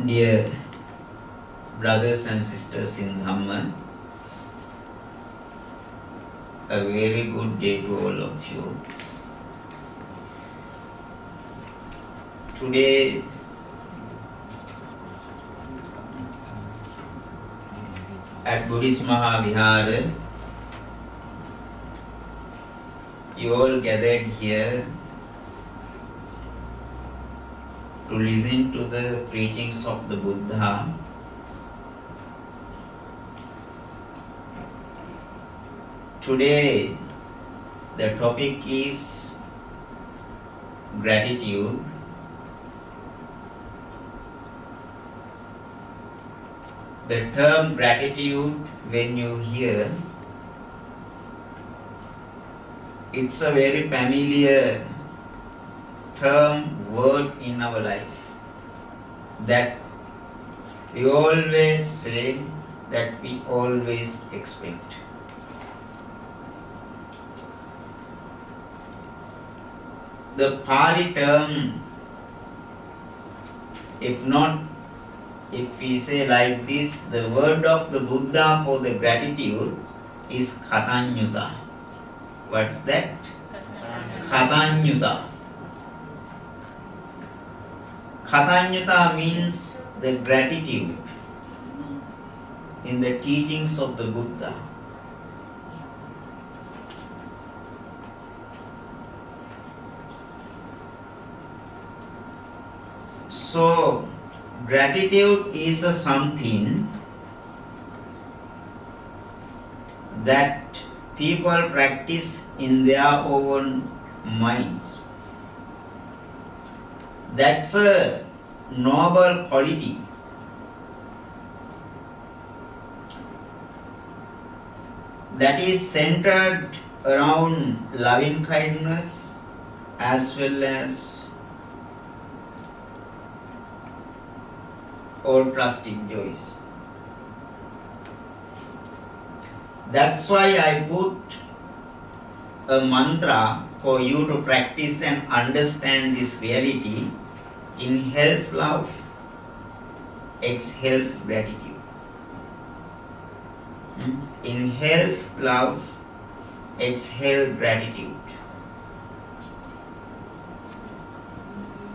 Dear brothers and sisters in Dhamma, a very good day to all of you. Today, at Buddhist Mahavihara, you all gathered here to listen to the preachings of the Buddha. Today, the topic is gratitude. The term gratitude, when you hear, it's a very familiar term, word in our life, that we always say, that we always expect. The Pali term, if we say like this, the word of the Buddha for the gratitude is Khatanyuta. What's that? Khatanyuta. Khatanyuta means the gratitude in the teachings of the Buddha. So, gratitude is a something that people practice in their own minds. That's a noble quality. That is centered around loving kindness as well as altruistic joys. That's why I put a mantra for you to practice and understand this reality. Inhale love, exhale gratitude. Inhale love, exhale gratitude.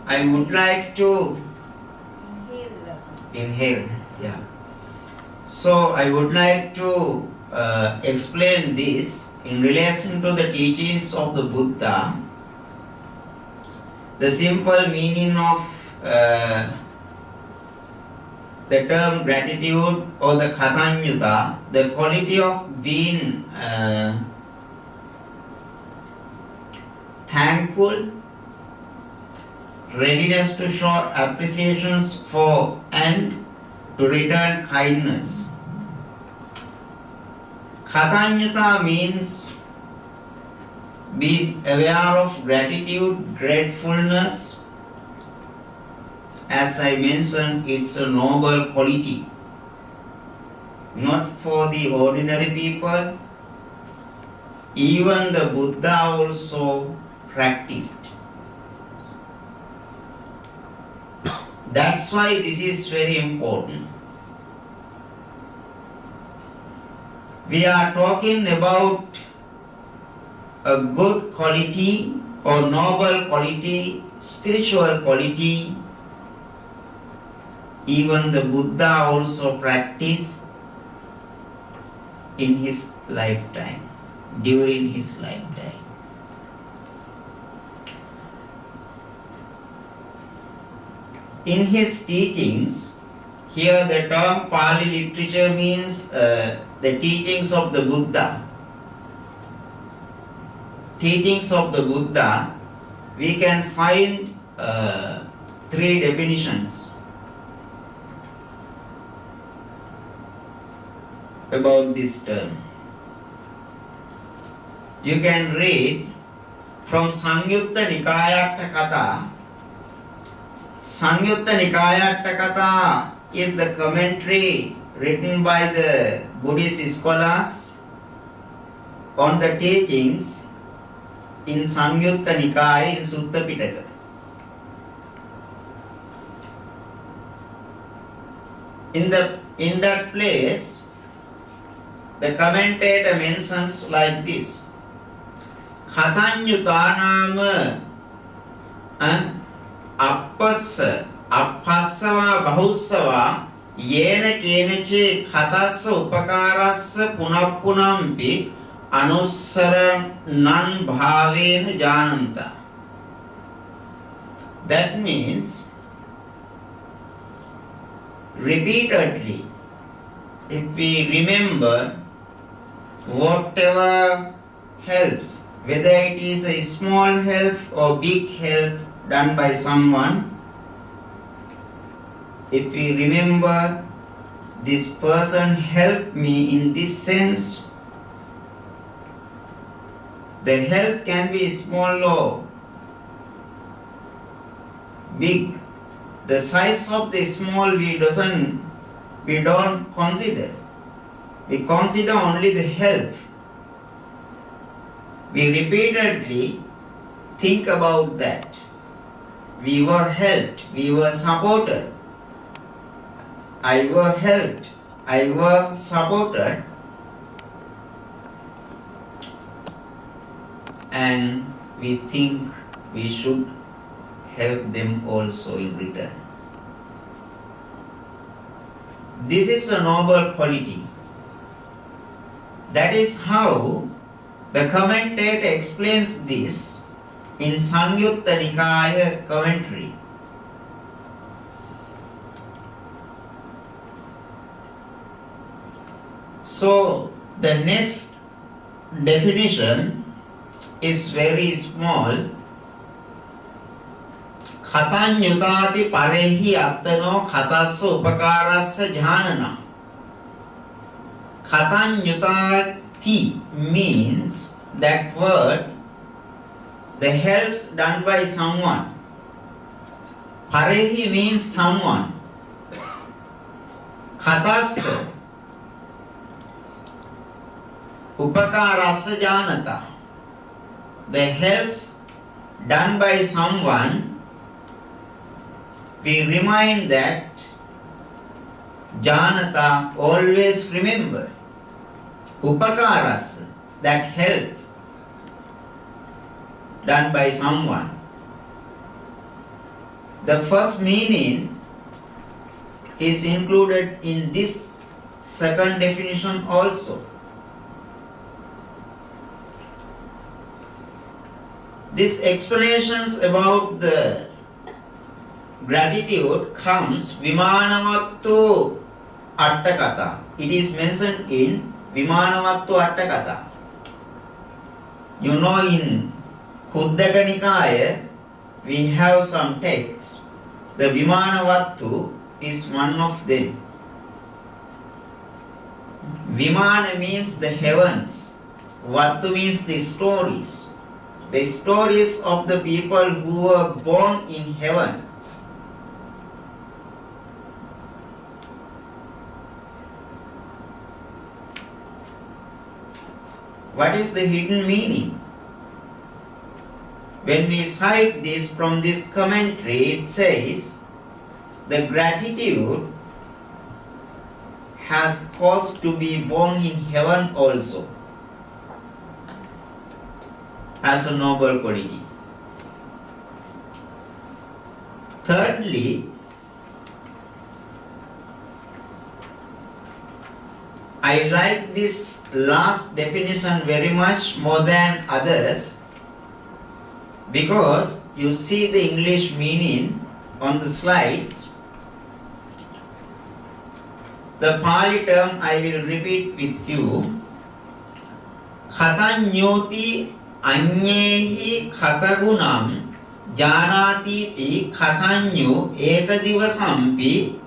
I would like to inhale, yeah. So I would like to explain this in relation to the teachings of the Buddha. The simple meaning of the term gratitude or the Khatanyuta, the quality of being thankful, readiness to show appreciations for and to return kindness. Khatanyuta means being aware of gratitude, gratefulness. As I mentioned, it's a noble quality. Not for the ordinary people. Even the Buddha also practiced. That's why this is very important. We are talking about a good quality or noble quality, spiritual quality. Even the Buddha also practiced in his lifetime, during his lifetime. In his teachings, here the term Pali literature means the teachings of the Buddha. Teachings of the Buddha, we can find three definitions about this term. You can read from Samyutta Nikayatthakatha. Samyutta Nikayatthakatha is the commentary written by the Buddhist scholars on the teachings in Samyutta Nikaya in Sutta Pitaka. In that place, the commentator mentions like this: Khatanyutanama appassa appassava bahussava yena kenache khatassa upakarassa punappunampi anussaranan bhavena jananta. That means repeatedly, if we remember whatever helps, whether it is a small help or big help done by someone, if we remember this person helped me in this sense, the help can be small or big. The size of the small we don't consider. We consider only the help. We repeatedly think about that. We were helped, we were supported. I were helped, I were supported, and we think we should help them also in return. This is a noble quality. That is how the commentator explains this in Samyutta Nikaya commentary. So the next definition is very small. Khatanyutati parehi attano khatassa upakarassa jhanana. Khatanyutati means that word, the helps done by someone. Parehi means someone. Khatassa upakarassa janata. The helps done by someone, we remind that janata, always remember. Upakaras, that help done by someone. The first meaning is included in this second definition also. These explanations about the gratitude comes Vimanavattu Attakatha. It is mentioned in Vimanavattu Attakatha. You know, in Khuddaka Nikaya we have some texts. The Vimanavattu is one of them. Vimana means the heavens. Vattu means the stories. The stories of the people who were born in heaven. What is the hidden meaning? When we cite this from this commentary, it says the gratitude has cause to be born in heaven also, as a noble quality. Thirdly, I like this last definition very much more than others, because you see the English meaning on the slides. The Pali term I will repeat with you. Khatanyoti Anyehi khatagunam janatiti khatanyu ekadivasampi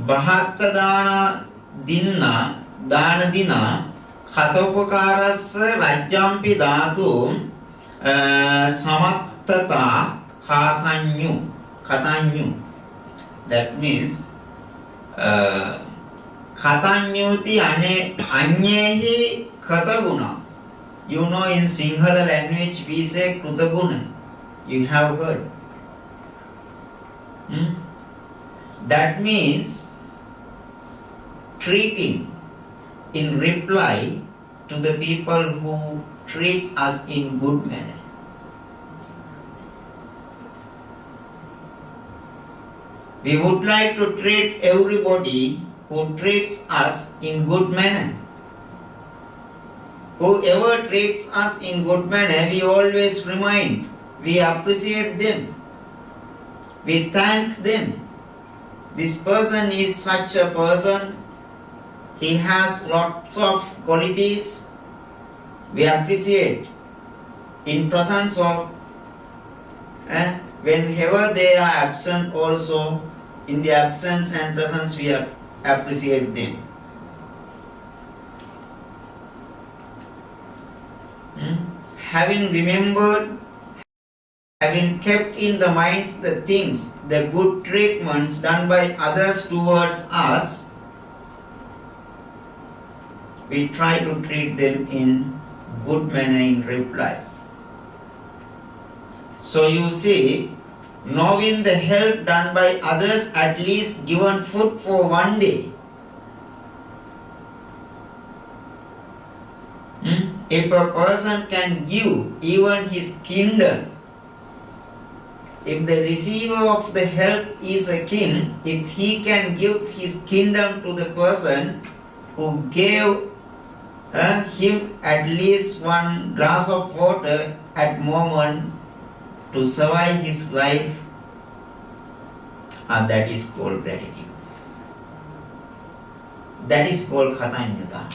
bahattadana dinna dana dina khatopakarassa rajjampi dhatu samattata khatanyu. That means khatanyuti anyehi khataguna. You know, in Sinhala language we say Krutaguna. You have heard. That means treating in reply to the people who treat us in good manner. We would like to treat everybody who treats us in good manner. Whoever treats us in good manner, we always remind, we appreciate them, we thank them. This person is such a person, he has lots of qualities, we appreciate. In presence of, whenever they are absent also, in the absence and presence we appreciate them. Having remembered, having kept in the minds the things, the good treatments done by others towards us, we try to treat them in good manner in reply. So you see, knowing the help done by others, at least given food for one day. If a person can give even his kingdom, if the receiver of the help is a king, if he can give his kingdom to the person who gave him at least one glass of water at moment to survive his life, that is called gratitude. That is called khatanyata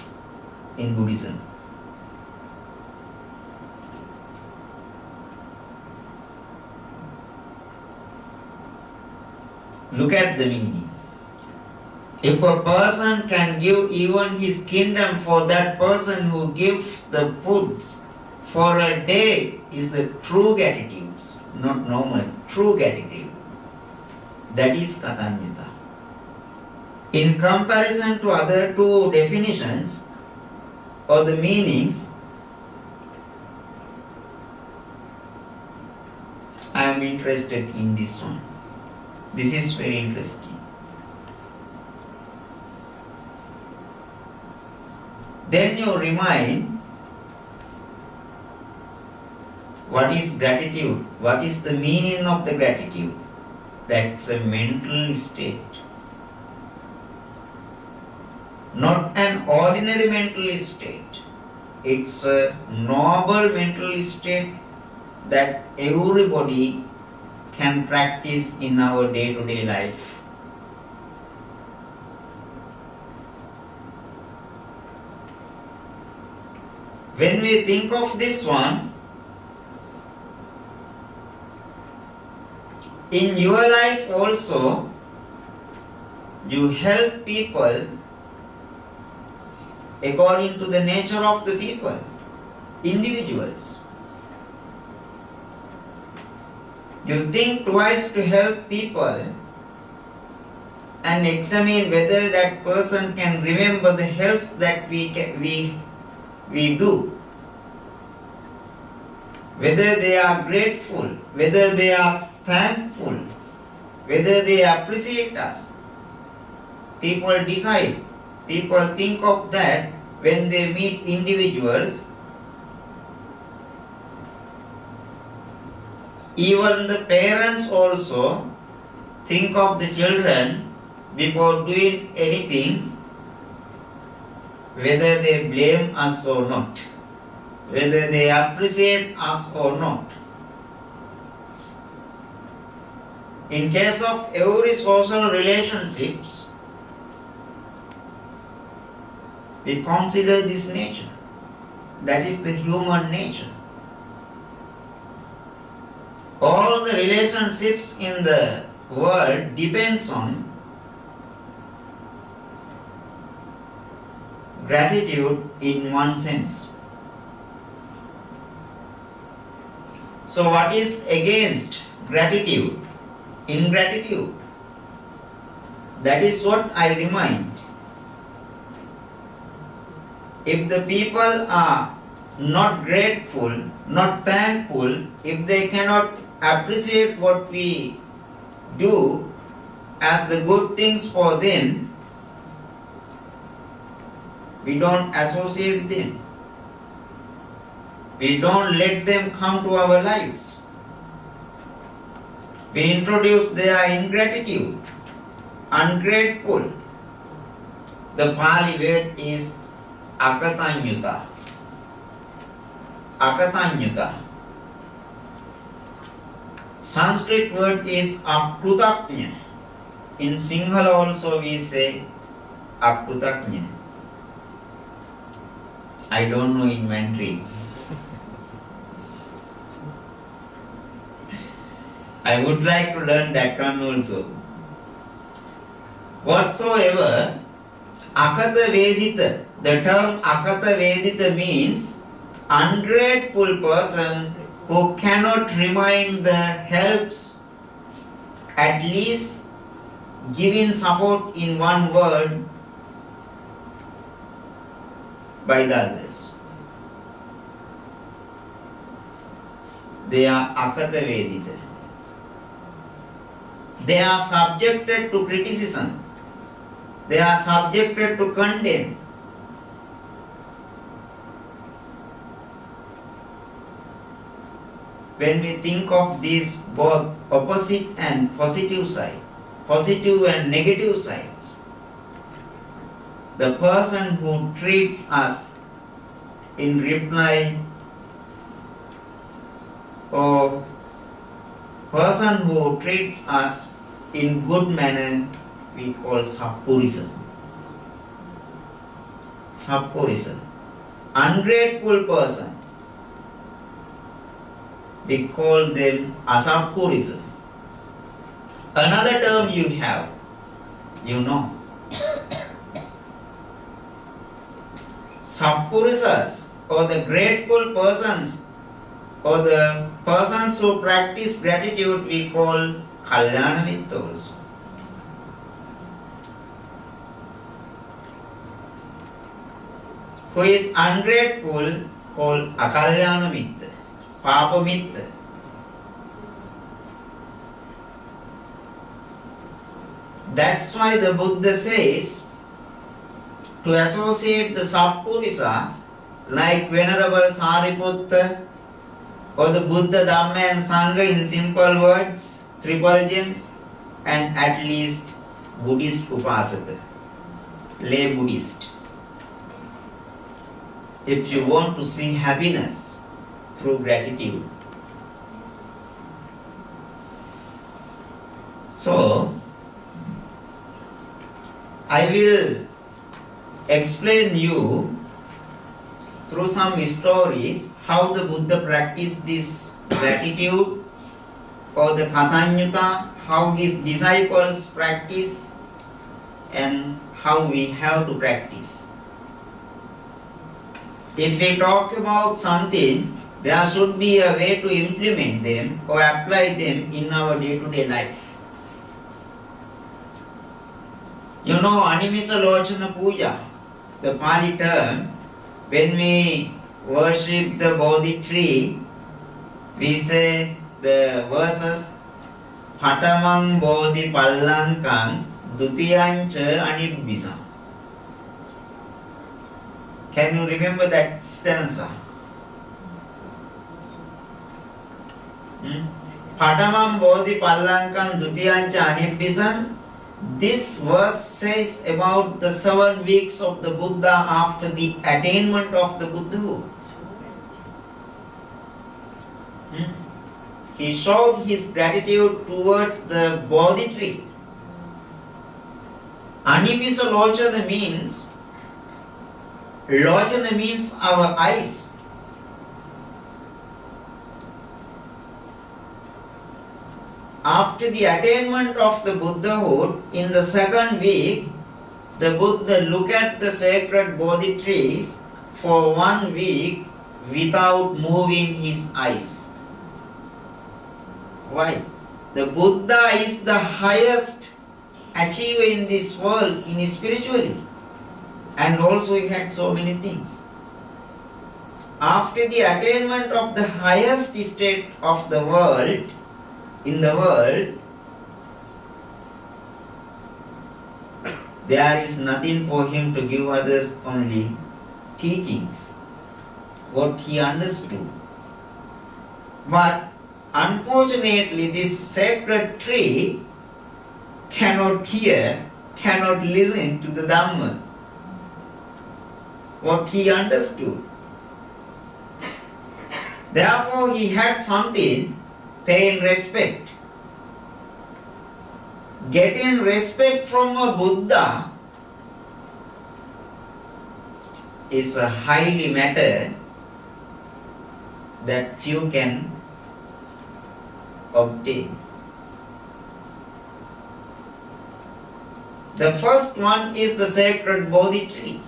in Buddhism. Look at the meaning. If a person can give even his kingdom for that person who gives the foods for a day, is the true gratitude, not normal, true gratitude. That is khatanyata. In comparison to other two definitions or the meanings, I am interested in this one. This is very interesting. Then you remind, what is gratitude? What is the meaning of the gratitude? That's a mental state. Not an ordinary mental state. It's a noble mental state that everybody can practice in our day-to-day life. When we think of this one, in your life also, you help people according to the nature of the people, individuals. You think twice to help people and examine whether that person can remember the help that we do. Whether they are grateful, whether they are thankful, whether they appreciate us. People decide, people think of that when they meet individuals. Even the parents also think of the children before doing anything, whether they blame us or not, whether they appreciate us or not. In case of every social relationships, we consider this nature. That is the human nature. All the relationships in the world depends on gratitude in one sense. So what is against gratitude? Ingratitude. That is what I remind. If the people are not grateful, not thankful, if they cannot appreciate what we do as the good things for them, We don't associate them. We don't let them come to our lives. We introduce their ingratitude, ungrateful. The Pali word is akatanyuta. Akatanyuta. Sanskrit word is akrutaknya. In Sinhala also we say akrutaknya. I don't know in Mandarin. I would like to learn that one also. Whatsoever, Akata Vedita, the term Akata Vedita means ungrateful person who cannot remind the helps, at least giving support in one word by the others. They are Akata Vedita. They are subjected to criticism. They are subjected to condemn. When we think of these both opposite and positive side, positive and negative sides, the person who treats us in reply or person who treats us in good manner, we call Sappurisa. Sappurisa. Ungrateful person, we call them Asappurisa. Another term you have, you know. Sappurisas, or the grateful persons, or the persons who practice gratitude, we call Kalyana Mitta also. Who is ungrateful, called Akalyana Mitta, Papa Mitta. That's why the Buddha says to associate the Sappurisas like Venerable Sariputta or the Buddha, Dhamma and Sangha in simple words, triple gems, and at least Buddhist Upasaka, lay Buddhist. If you want to see happiness through gratitude. So, I will explain you through some stories how the Buddha practiced this gratitude or the Katanyuta, how his disciples practice and how we have to practice. If we talk about something, there should be a way to implement them or apply them in our day-to-day life. You know, Animisa Lochana Puja, the Pali term, when we worship the Bodhi tree, we say the verses Patamam Bodhi Pallankam Dutiyancha Anibbisam. Can you remember that stanza? Patamam Bodhi Pallankam Dutiyancha Anibbisam. This verse says about the 7 weeks of the Buddha after the attainment of the Buddhahood. He showed his gratitude towards the Bodhi tree. Animisa Lochana means our eyes. After the attainment of the Buddhahood, in the 2nd week, the Buddha looked at the sacred Bodhi trees for 1 week without moving his eyes. Why? The Buddha is the highest achiever in this world in spirituality. And also he had so many things. After the attainment of the highest state of the world, in the world, there is nothing for him to give others, only teachings, what he understood. But unfortunately, this sacred tree cannot hear, cannot listen to the Dhamma, what he understood. Therefore, he had something, paying respect. Getting respect from a Buddha is a highly matter that few can obtain. The first one is the sacred Bodhi tree.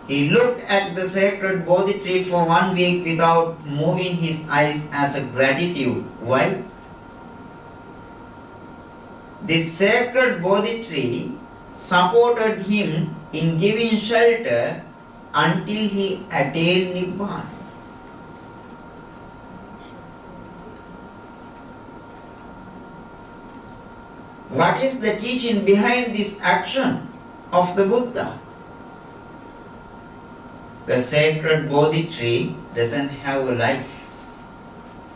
He looked at the sacred Bodhi tree for 1 week without moving his eyes as a gratitude. Why? This sacred Bodhi tree supported him in giving shelter until he attained Nibbana. What is the teaching behind this action of the Buddha? The sacred Bodhi tree doesn't have a life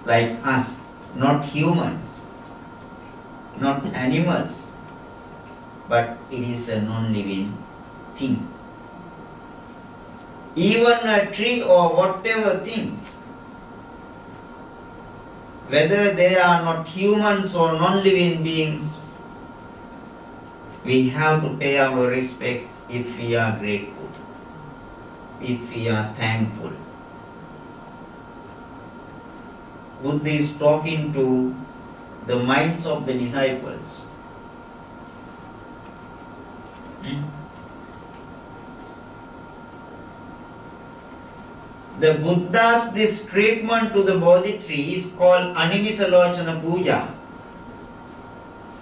like us, not humans, not animals, but it is a non-living thing. Even a tree or whatever things, whether they are not humans or non-living beings, we have to pay our respect if we are grateful, if we are thankful. Buddha is talking to the minds of the disciples. The Buddha's this treatment to the Bodhi tree is called Animisalochana Puja.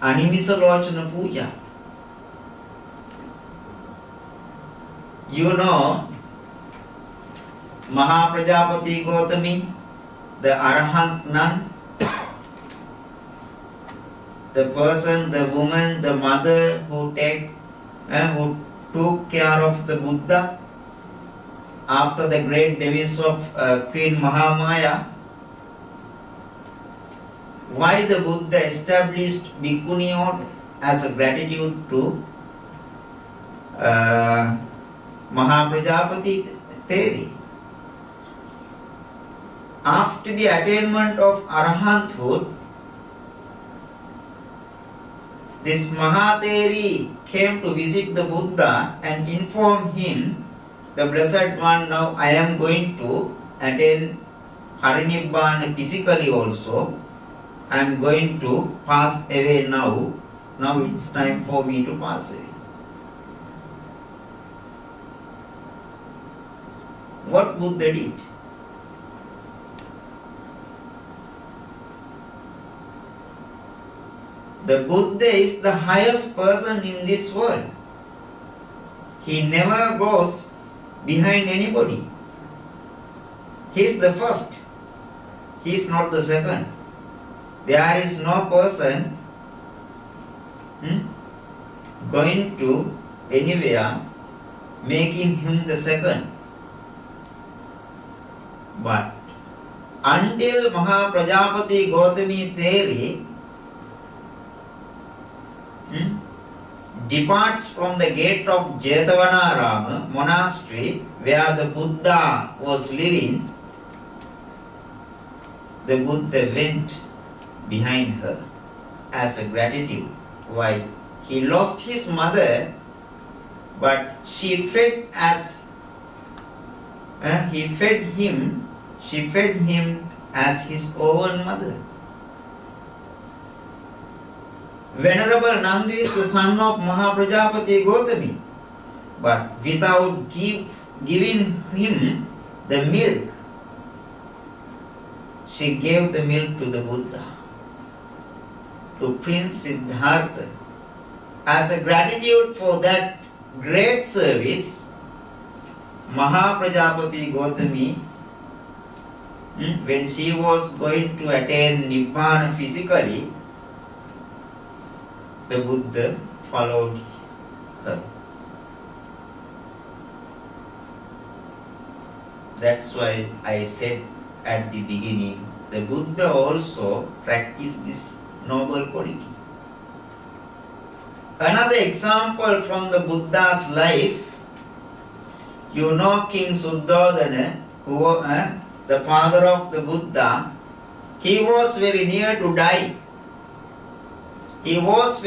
Animisalochana Puja. You know, Mahaprajapati Gautami, the Arahant nun, the person, the woman, the mother who took care of the Buddha after the great demise of Queen Mahamaya. Why the Buddha established Bhikkhuni order as a gratitude to Mahaprajapati Thera. After the attainment of Arahanthood, this Mahateri came to visit the Buddha and informed him, the Blessed One, now I am going to attain Parinibbana physically also. I am going to pass away now. Now it's time for me to pass away. What Buddha did? The Buddha is the highest person in this world. He never goes behind anybody. He is the first. He is not the second. There is no person going to anywhere making him the second. But until Mahaprajapati Gautami Thera departs from the gate of Jetavana monastery where the Buddha was living, the Buddha went behind her as a gratitude. Why? He lost his mother, but she fed him as his own mother. Venerable Nanda is the son of Mahaprajapati Gautami, but without giving him the milk, she gave the milk to the Buddha, to Prince Siddhartha. As a gratitude for that great service, Mahaprajapati Gautami, when she was going to attain Nibbana physically, the Buddha followed her. That's why I said at the beginning, the Buddha also practiced this noble quality. Another example from the Buddha's life, you know King Suddhodana, who was the father of the Buddha, he was very near to die. He was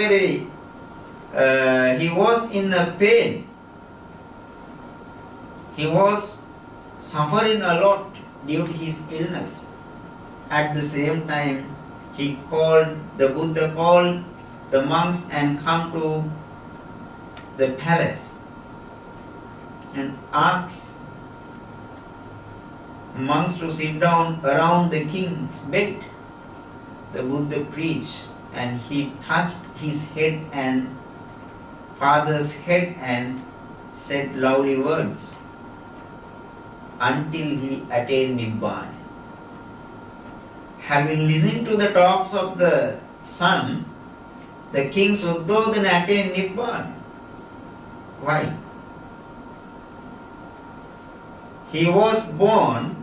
in a pain. He was suffering a lot due to his illness. At the same time, the Buddha called the monks and come to the palace and asked monks to sit down around the king's bed. The Buddha preached and he touched his head and father's head and said lovely words until he attained Nibbana. Having listened to the talks of the son, the king Suddhodana attained Nibbana. Why? He was born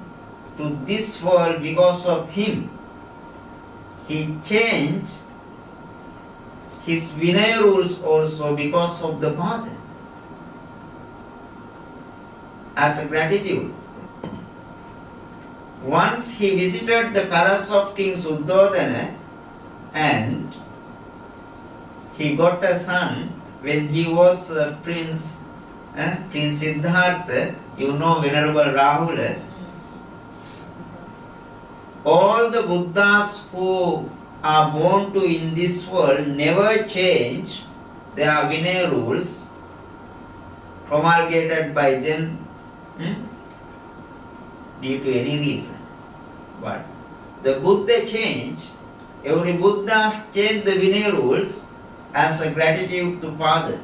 to this world because of him. He changed his Vinaya rules also because of the father, as a gratitude. Once he visited the palace of King Suddhodana and he got a son when he was Prince Siddhartha, you know Venerable Rahula. All the Buddhas who are born to in this world never change their Vinaya rules promulgated by them due to any reason. But the Buddha changed, every Buddha changed the Vinaya rules as a gratitude to Father.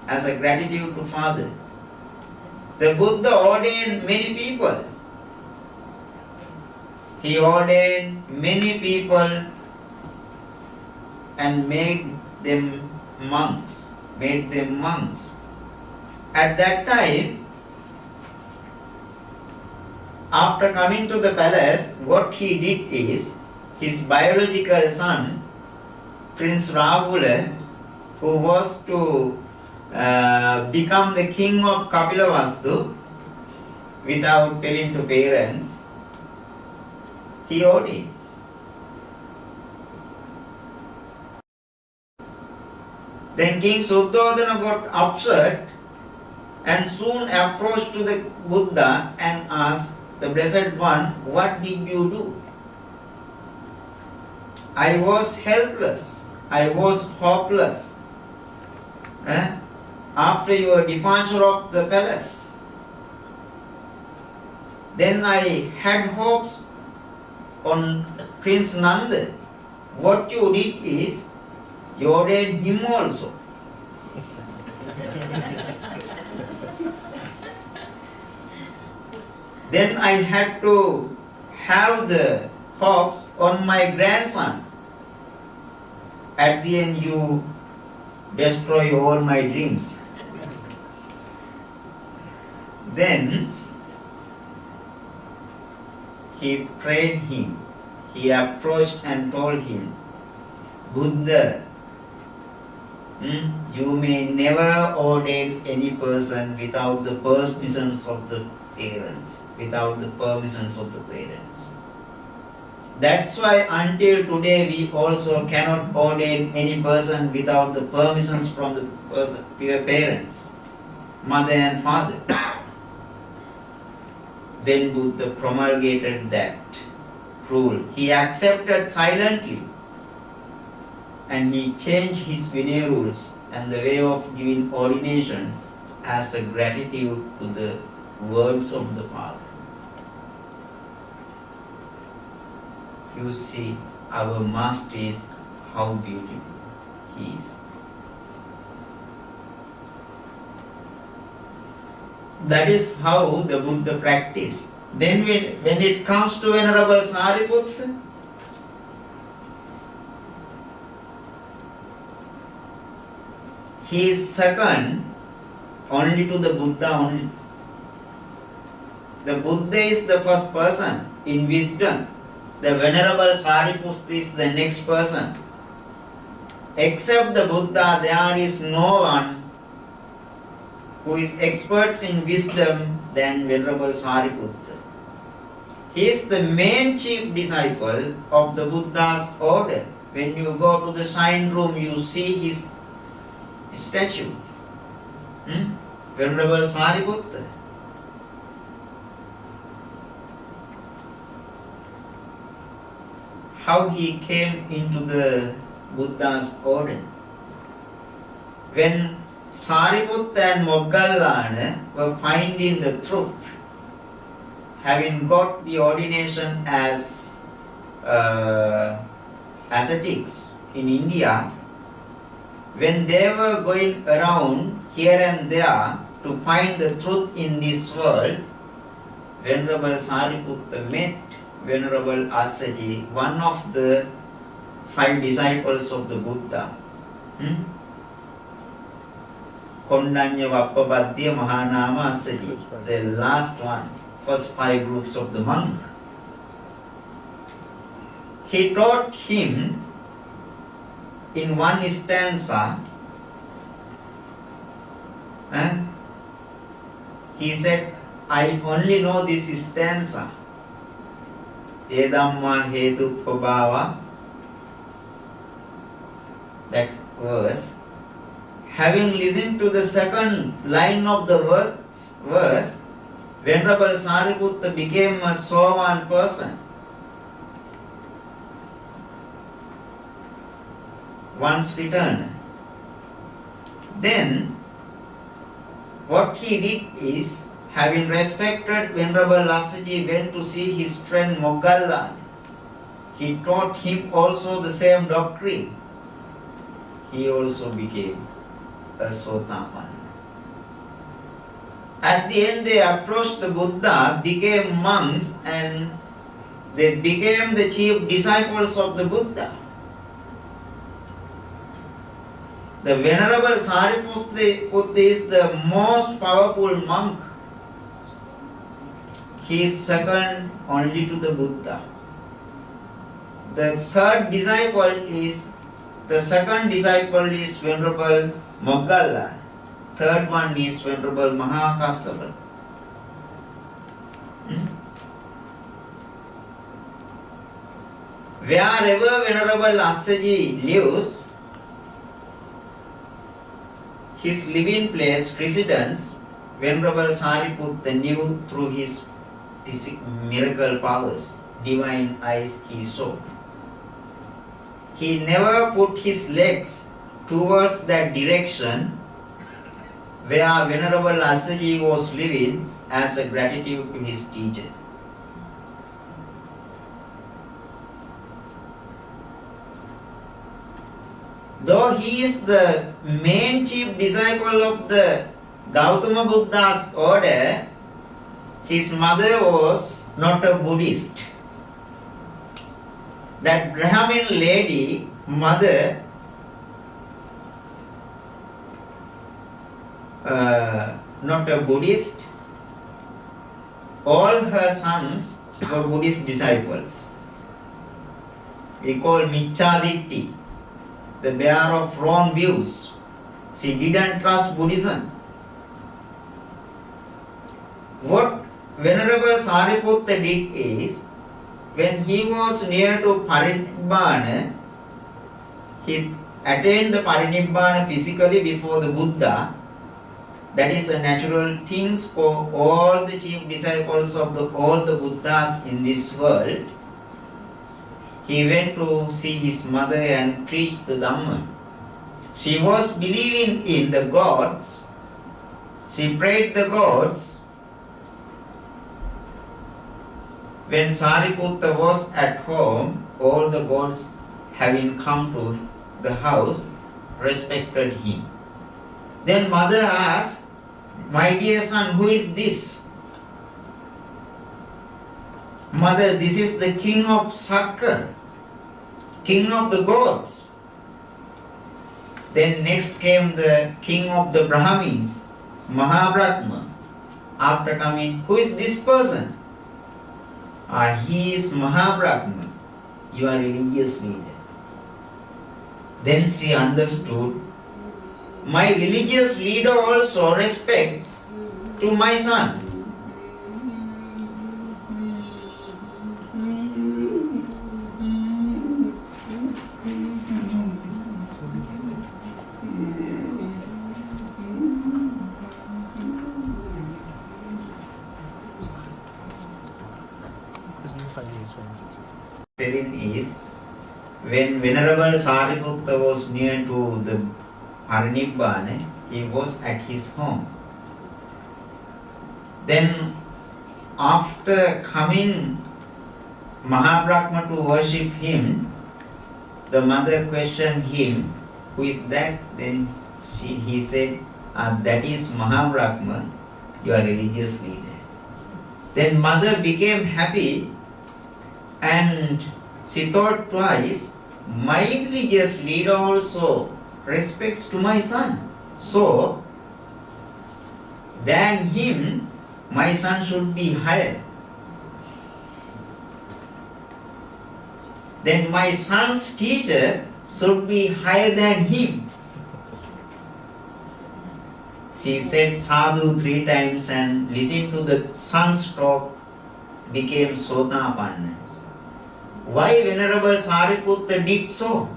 As a gratitude to Father. The Buddha ordained many people. He ordained many people and made them monks. At that time, after coming to the palace, what he did is, his biological son, Prince Rahula, who was to become the king of Kapilavastu without telling to parents, he ordained. Then King Suddhodana got upset and soon approached to the Buddha and asked the Blessed One, what did you do? I was helpless. I was hopeless. After your departure of the palace. Then I had hopes on Prince Nanda. What you did is, you ordained him also. Then I had to have the hopes on my grandson. At the end you destroy all my dreams. Then he prayed him. He approached and told him, Buddha, you may never ordain any person without the permissions of the parents. That's why until today we also cannot ordain any person without the permissions from the parents, mother and father. Then Buddha promulgated that rule. He accepted silently and he changed his Vinaya rules and the way of giving ordinations as a gratitude to the words of the Father. You see, our Master is how beautiful he is. That is how the Buddha practiced. Then when it comes to Venerable Sariputta, he is second only to the Buddha only. The Buddha is the first person in wisdom. The Venerable Sariputta is the next person. Except the Buddha, there is no one who is experts in wisdom than Venerable Sariputta. He is the main chief disciple of the Buddha's order. When you go to the shrine room, you see his statue. Venerable Sariputta. How he came into the Buddha's order. When Sariputta and Moggallana were finding the truth, having got the ordination as ascetics in India, when they were going around here and there to find the truth in this world, Venerable Sariputta met Venerable Assaji, one of the 5 disciples of the Buddha. Kondanya Vappapadya Mahanama Assaji, the last one, first 5 groups of the monk. He taught him in one stanza. He said, I only know this stanza. Edamma hetu pabhava. That verse. Having listened to the second line of the verse, Venerable Sariputta became a sovereign person. Once returned. Then, what he did is, having respected Venerable Assaji, went to see his friend Moggallana. He taught him also the same doctrine. He also became a Sotapanna. At the end, they approached the Buddha, became monks, and they became the chief disciples of the Buddha. The Venerable Sariputta is the most powerful monk. He is second only to the Buddha. The second disciple is Venerable Moggallana. Third one is Venerable Mahakassapa. Wherever Venerable Assaji lives, his living place, residence, Venerable Sariputta knew through his miracle powers, divine eyes he saw. He never put his legs towards that direction where Venerable Assaji was living as a gratitude to his teacher. Though he is the main chief disciple of the Gautama Buddha's order, his mother was not a Buddhist. That Brahmin lady, mother, not a Buddhist, all her sons were Buddhist disciples. We call Michaditti, the bearer of wrong views. She didn't trust Buddhism. What Venerable Sariputta did is, when he was near to Parinibbana, he attained the Parinibbana physically before the Buddha. That is a natural thing for all the chief disciples of all the Buddhas in this world. He went to see his mother and preached the Dhamma. She was believing in the gods. She prayed the gods. When Sariputta was at home, all the gods, having come to the house, respected him. Then mother asked, "My dear son, who is this?" "Mother, this is the king of Sakka, king of the gods." Then next came the king of the Brahmins, Mahabrahma. after coming, who is this person? He is Mahabrahma, your religious leader. Then she understood, my religious leader also respects to my son. Telling is, when Venerable Sariputta was near to the Parinibbana, he was at his home. Then after coming Mahabrahma to worship him, the mother questioned him, who is that? Then he said, that is Mahabrahma, your religious leader. Then mother became happy and she thought twice, my religious leader also respects to my son. So, than him, my son should be higher. Then my son's teacher should be higher than him. She said sadhu 3 times and listened to the son's talk, became Sotapanna. Why Venerable Sariputta did so?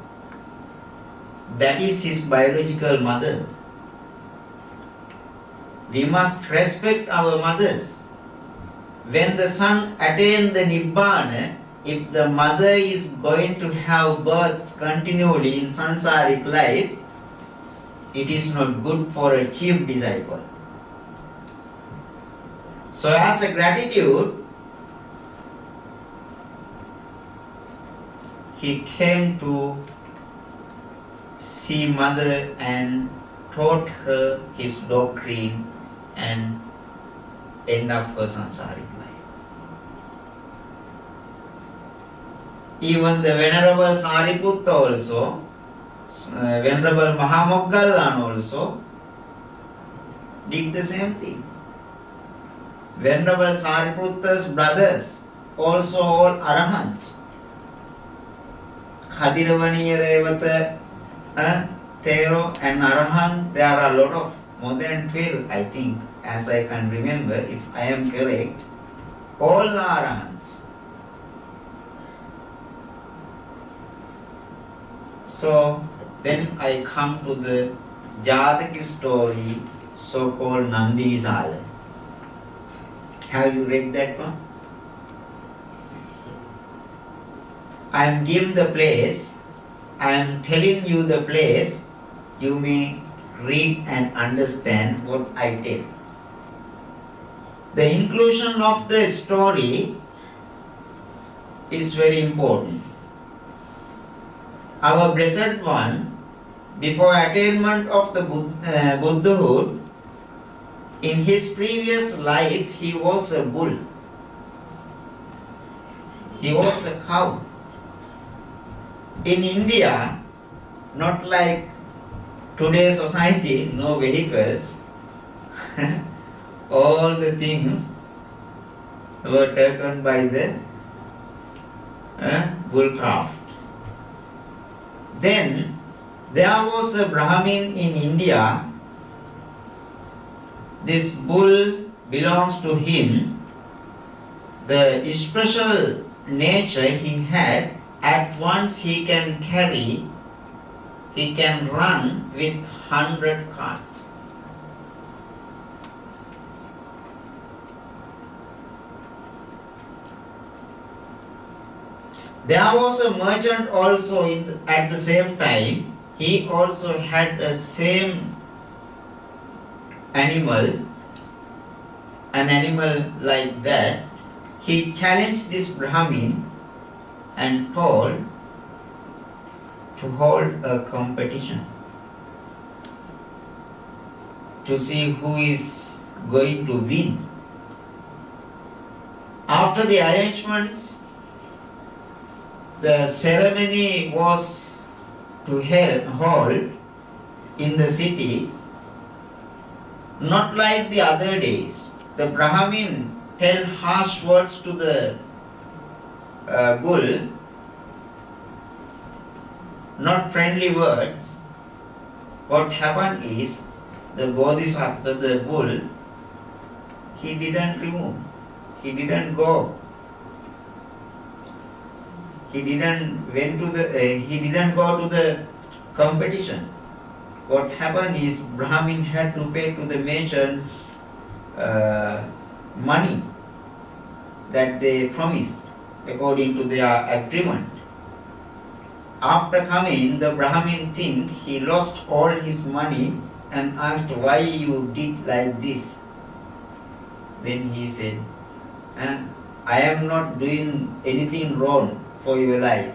That is his biological mother. We must respect our mothers. When the son attained the Nibbana, if the mother is going to have births continually in sansaric life, it is not good for a chief disciple. So as a gratitude, he came to see mother and taught her his doctrine and end up her sansaric life. Even the Venerable Sariputta also, Venerable Mahamoggallana also did the same thing. Venerable Sariputta's brothers also all arahants. Khadiravaniya Revata, Thero and Arahant, there are a lot of, more than 12 I think, as I can remember, if I am correct. All are Arahants. So, then I come to the Jataka story, so-called Nandivisala. Have you read that one? I am giving the place, I am telling you the place, you may read and understand what I tell. The inclusion of the story is very important. Our Blessed One, before attainment of the Buddhahood, in his previous life he was a bull. He was a cow. In India, not like today's society, no vehicles, all the things were taken by the bullcraft. Then there was a Brahmin in India. This bull belongs to him. The special nature he had, at once he can carry, he can run with 100 carts. There was a merchant also at the same time. He also had the same animal, an animal like that. He challenged this Brahmin and told to hold a competition to see who is going to win. After the arrangements, the ceremony was to hold in the city, not like the other days. the Brahmin tell harsh words to the bull, not friendly words, what happened is the Bodhisattva, the bull, he didn't remove, he didn't go, he didn't go to the competition. What happened is Brahmin had to pay to the merchant money that they promised according to their agreement. After coming, the Brahmin think he lost all his money and asked why you did like this. Then he said, I am not doing anything wrong for your life.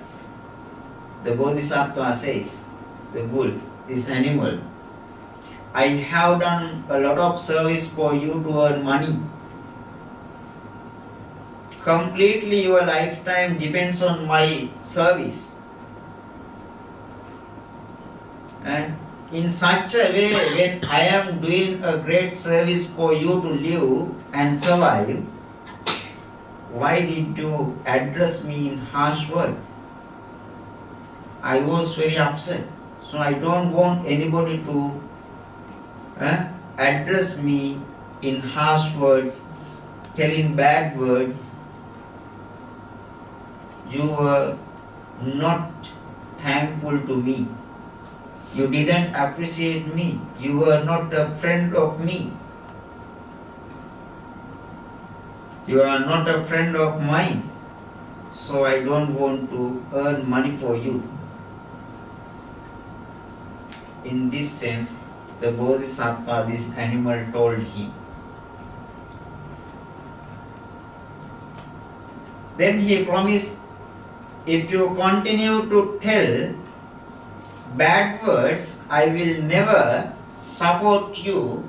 The Bodhisattva says, the bull, this animal, I have done a lot of service for you to earn money. Completely your lifetime depends on my service. And in such a way, when I am doing a great service for you to live and survive, why did you address me in harsh words? I was very upset. So I don't want anybody to address me in harsh words, telling bad words. You were not thankful to me. You didn't appreciate me. You were not a friend of me. You are not a friend of mine. So I don't want to earn money for you. In this sense, the Bodhisattva, this animal, told him. Then he promised, if you continue to tell bad words, I will never support you.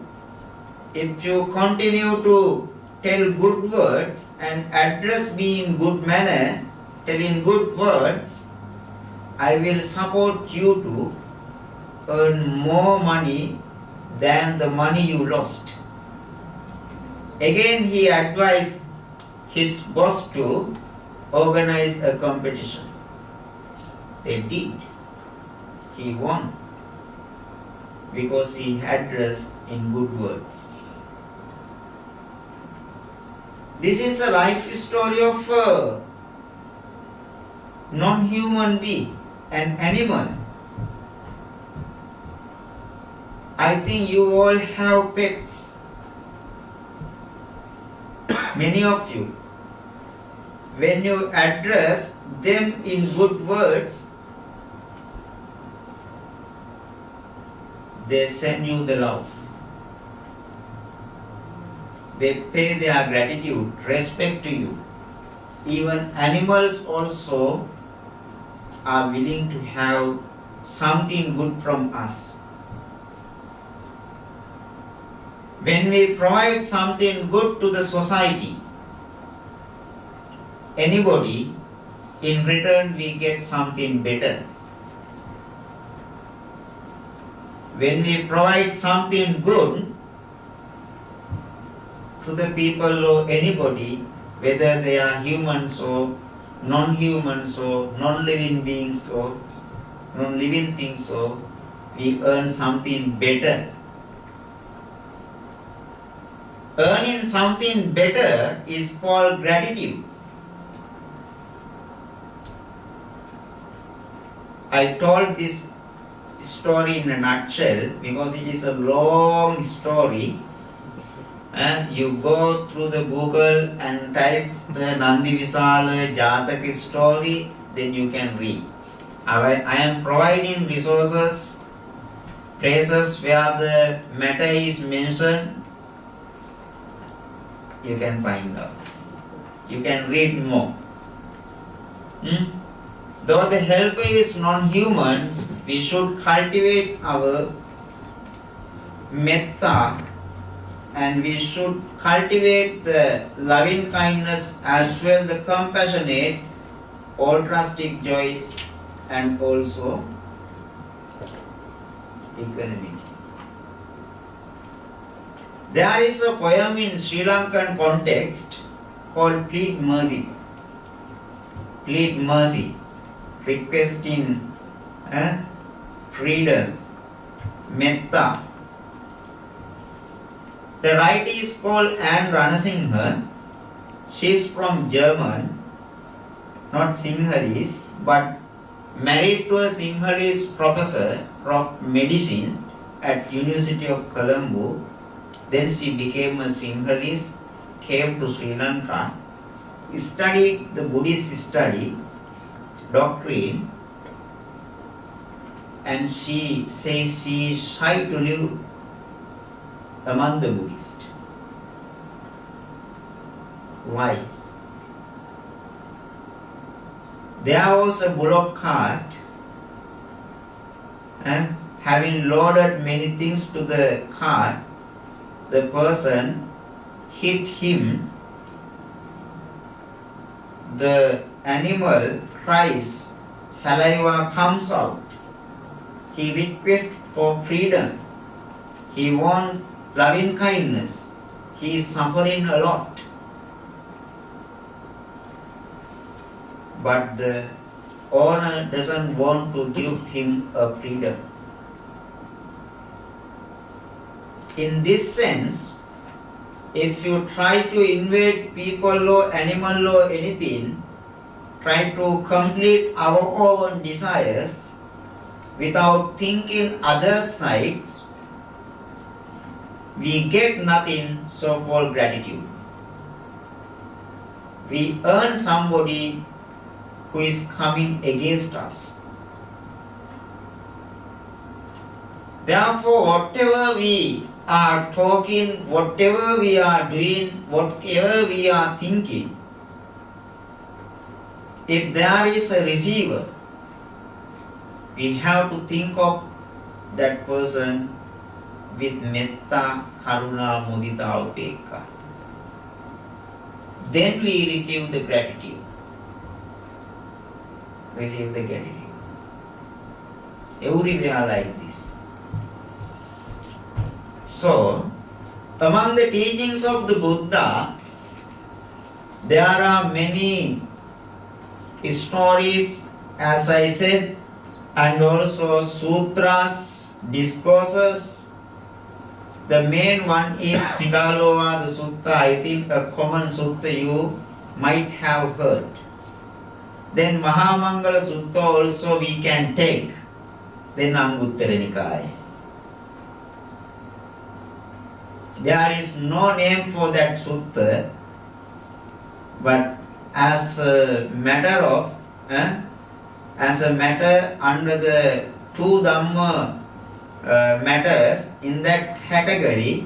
If you continue to tell good words and address me in good manner, telling good words, I will support you to earn more money than the money you lost. Again he advised his boss to organize a competition. They did. He won because he addressed in good words. This is a life story of a non-human being, an animal. I think you all have pets. Many of you. When you address them in good words, they send you the love. They pay their gratitude, respect to you. Even animals also are willing to have something good from us. When we provide something good to the society, anybody, in return we get something better. When we provide something good to the people or anybody, whether they are humans or non-humans or non-living beings or non-living things, or we earn something better. Earning something better is called gratitude. I told this story in a nutshell because it is a long story. And you go through the Google and type the Nandi Visala Jataka story, then you can read. I am providing resources, places where the matter is mentioned. You can find out. You can read more. Though the helper is non-humans, we should cultivate our metta and we should cultivate the loving kindness as well, the compassionate, altruistic joys, and also equanimity. There is a poem in Sri Lankan context called Plead Mercy. Plead mercy, requesting freedom, metta. The writer is called Anne Ranasinghe. She is from German, not Sinhalese, but married to a Sinhalese professor of medicine at University of Colombo. Then she became a Sinhalese, came to Sri Lanka, studied the Buddhist doctrine, and she says she is shy to live among the Buddhists. Why? There was a bullock cart having loaded many things to the cart. The person hit him. The animal cries, saliva comes out. He requests for freedom. He wants loving kindness. He is suffering a lot. But the owner doesn't want to give him a freedom. In this sense, if you try to invade people law, animal law, anything, try to complete our own desires without thinking other sides, we get nothing, so-called gratitude. We earn somebody who is coming against us. Therefore, whatever we are talking, whatever we are doing, whatever we are thinking, if there is a receiver, we have to think of that person with metta, karuna, mudita, upekka. Then we receive the gratitude. Receive the gratitude. Everywhere like this. So, among the teachings of the Buddha, there are many stories, as I said, and also sutras, discourses. The main one is Sigalova, the sutta. I think a common sutta you might have heard. Then Mahamangala Sutta also we can take. Then Anguttara Nikaya. There is no name for that sutta, but as a matter of, under the two Dhamma matters, in that category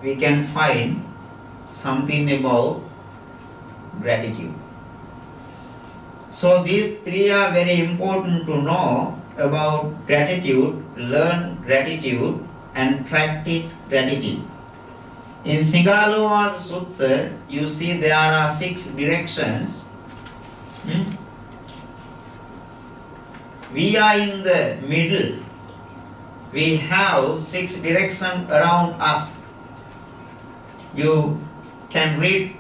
we can find something about gratitude. So these three are very important to know about gratitude, learn gratitude and practice gratitude. In Sigalova Sutta, you see there are 6 directions. We are in the middle. We have 6 directions around us. You can read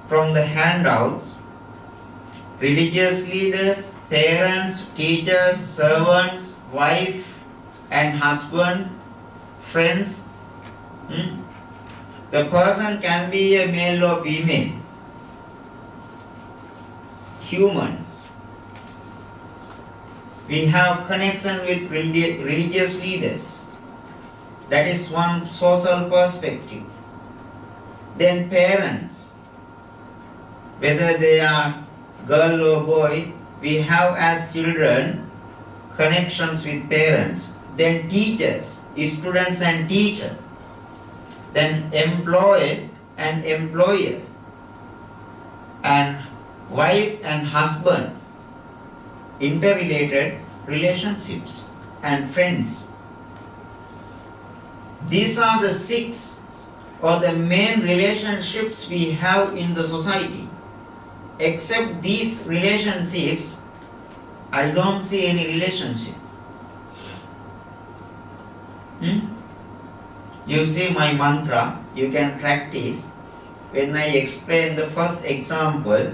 from the handouts. Religious leaders, parents, teachers, servants, wife and husband, friends. The person can be a male or female. Humans. We have connection with religious leaders. That is one social perspective. Then parents. Whether they are girl or boy, we have as children connections with parents. Then teachers, students and teacher. Then employee and employer. And wife and husband. Interrelated relationships and friends. These are the 6 or the main relationships we have in the society. Except these relationships, I don't see any relationship. You see my mantra, you can practice. When I explain the first example,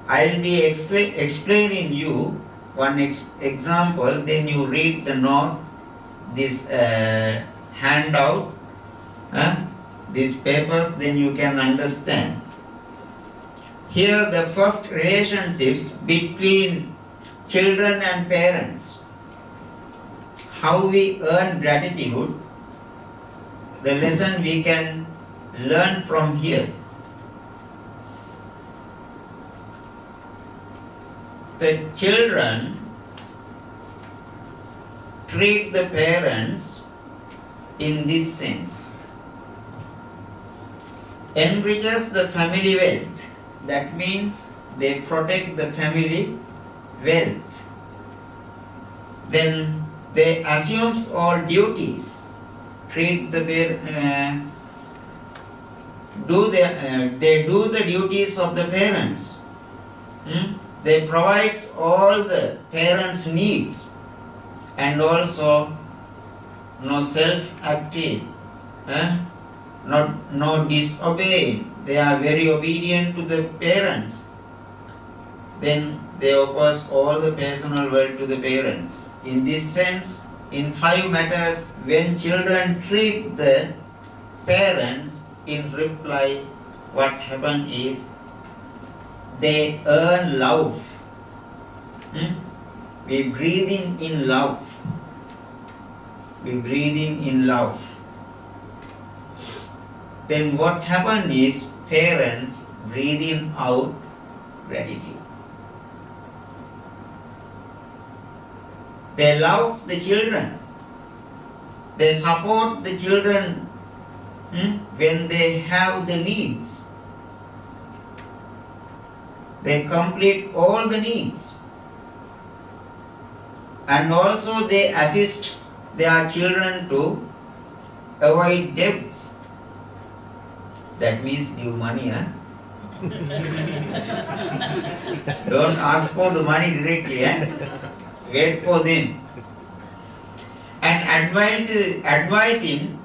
I'll be explaining you one example, then you read the note, this handout, these papers, then you can understand. Here the first relationships between children and parents. How we earn gratitude, the lesson we can learn from here. The children treat the parents in this sense. Enriches the family wealth. That means they protect the family wealth. Then they assumes all duties. Treat the they do the duties of the parents. They provides all the parents' needs, and also no self-active, no disobeying. They are very obedient to the parents. Then they oppose all the personal world to the parents. In this sense, in 5 matters, when children treat the parents, in reply, what happens is they earn love. We breathing in love. We breathing in love. Then what happens is parents breathing out gratitude. They love the children. They support the children when they have the needs. They complete all the needs. And also they assist their children to avoid debts. That means give money, Don't ask for the money directly, Wait for them. And advising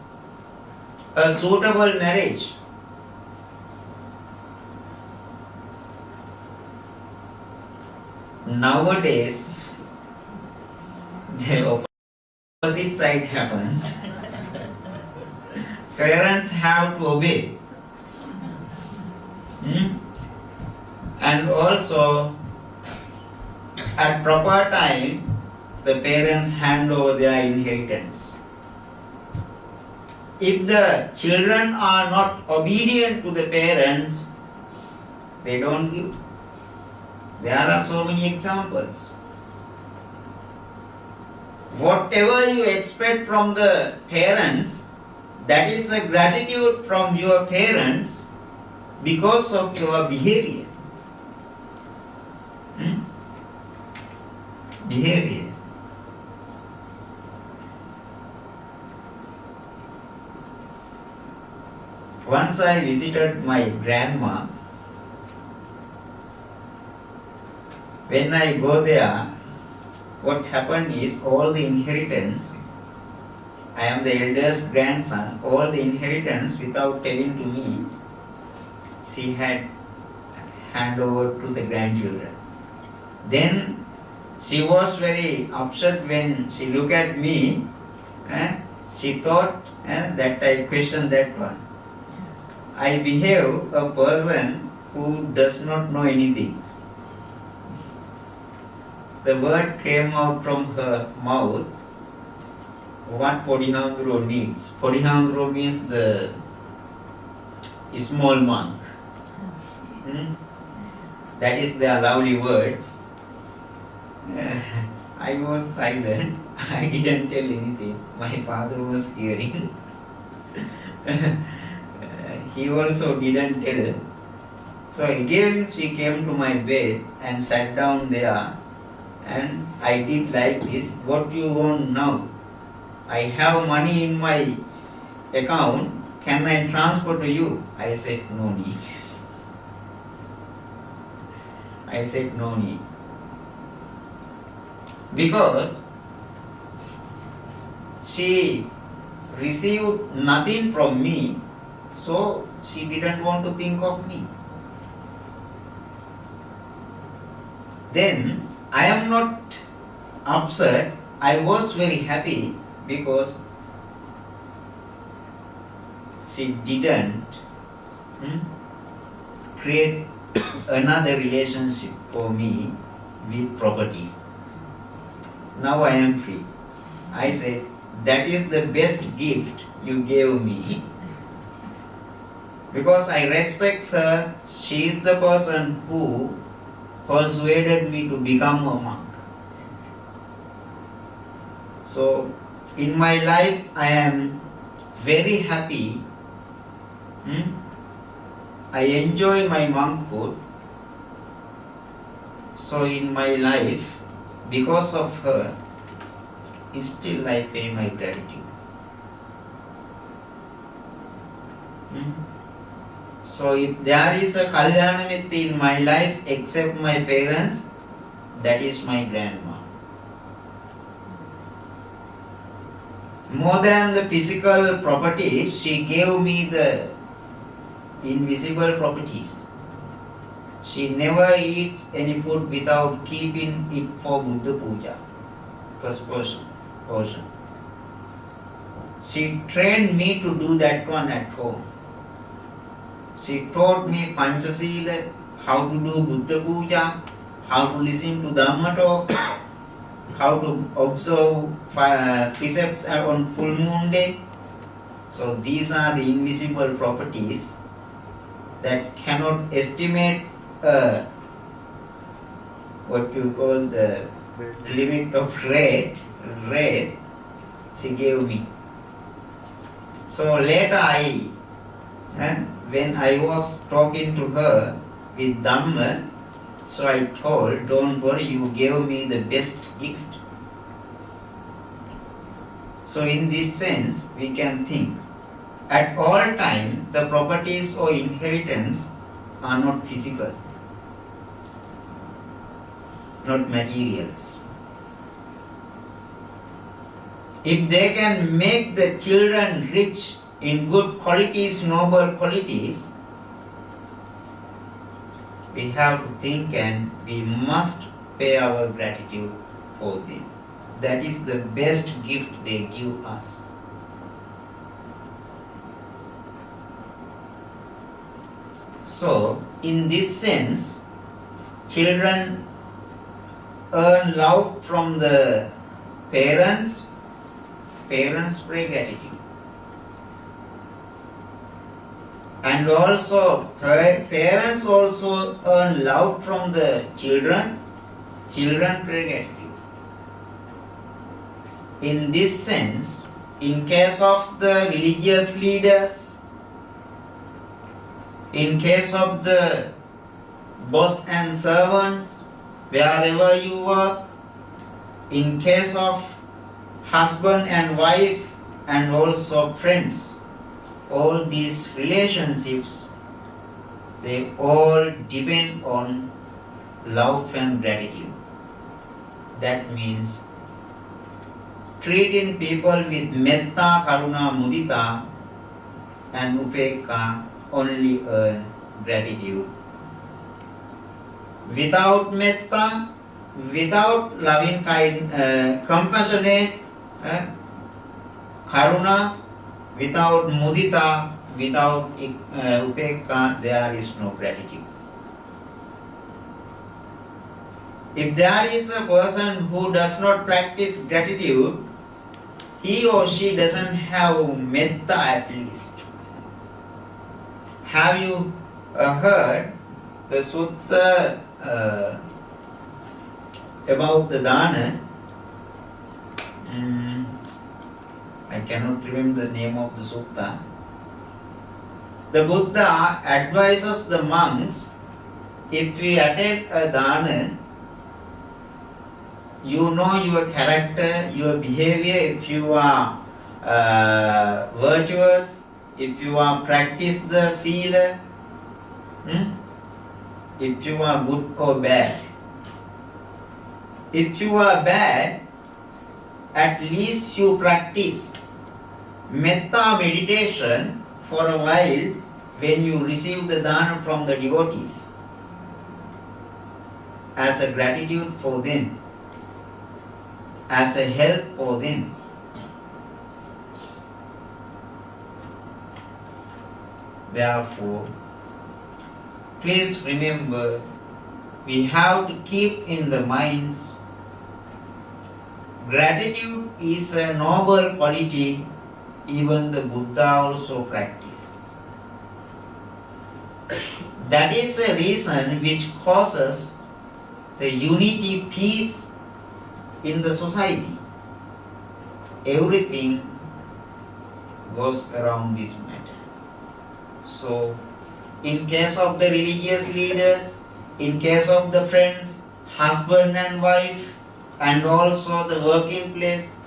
a suitable marriage. Nowadays, the opposite side happens. Parents have to obey. And also, at proper time, the parents hand over their inheritance. If the children are not obedient to the parents, they don't give. There are so many examples. Whatever you expect from the parents, that is a gratitude from your parents because of your behavior. Behavior. Once I visited my grandma. When I go there, what happened is all the inheritance, I am the eldest grandson, all the inheritance without telling to me, she had hand over to the grandchildren. Then she was very upset when she looked at me. She thought that I questioned that one. I behave a person who does not know anything. The word came out from her mouth, what Podihandro means. Podihandro means the small monk. That is their lovely words. I was silent. I didn't tell anything. My father was hearing. He also didn't tell. So again she came to my bed and sat down there. And I did like this. What do you want now? I have money in my account. Can I transfer to you? I said no need. I said no need. Because she received nothing from me, so she didn't want to think of me. Then I am not upset. I was very happy because she didn't create another relationship for me with properties. Now I am free. I said, that is the best gift you gave me. Because I respect her, she is the person who persuaded me to become a monk. So, in my life, I am very happy. I enjoy my monkhood. So, in my life, because of her, still I pay my gratitude. So, if there is a Kalyanamiti in my life except my parents, that is my grandma. More than the physical properties, she gave me the invisible properties. She never eats any food without keeping it for Buddha Puja. First portion. She trained me to do that one at home. She taught me Panchasila, how to do Buddha Puja, how to listen to Dhamma talk, how to observe precepts on full moon day. So these are the invisible properties that cannot estimate what you call the limit of rate she gave me. So later when I was talking to her with Dhamma, so I told, don't worry, you gave me the best gift. So in this sense, we can think, at all time, the properties or inheritance are not physical, not materials. If they can make the children rich in good qualities, noble qualities, we have to think and we must pay our gratitude for them. That is the best gift they give us. So, in this sense, children earn love from the parents. Parents pray gratitude. And also, parents also earn love from the children. Children pray gratitude. In this sense, in case of the religious leaders, in case of the boss and servants, wherever you work, in case of husband and wife, and also friends, all these relationships, they all depend on love and gratitude. That means treating people with metta, karuna, mudita and upekka only earn gratitude. Without metta, without loving kind, compassionate, karuna, without mudita, without upekka, there is no gratitude. If there is a person who does not practice gratitude, he or she doesn't have metta at least. Have you heard the sutta about the dana? I cannot remember the name of the sutta. The Buddha advises the monks, if we attend a dana, you know your character, your behavior, if you are virtuous, if you are practice the sila, if you are good or bad. If you are bad, at least you practice metta meditation for a while when you receive the dana from the devotees as a gratitude for them, as a help for them. Therefore, please remember, we have to keep in the minds, gratitude is a noble quality even the Buddha also practiced. That is a reason which causes the unity, peace in the society. Everything goes around this matter. So, in case of the religious leaders, in case of the friends, husband and wife, and also the working place,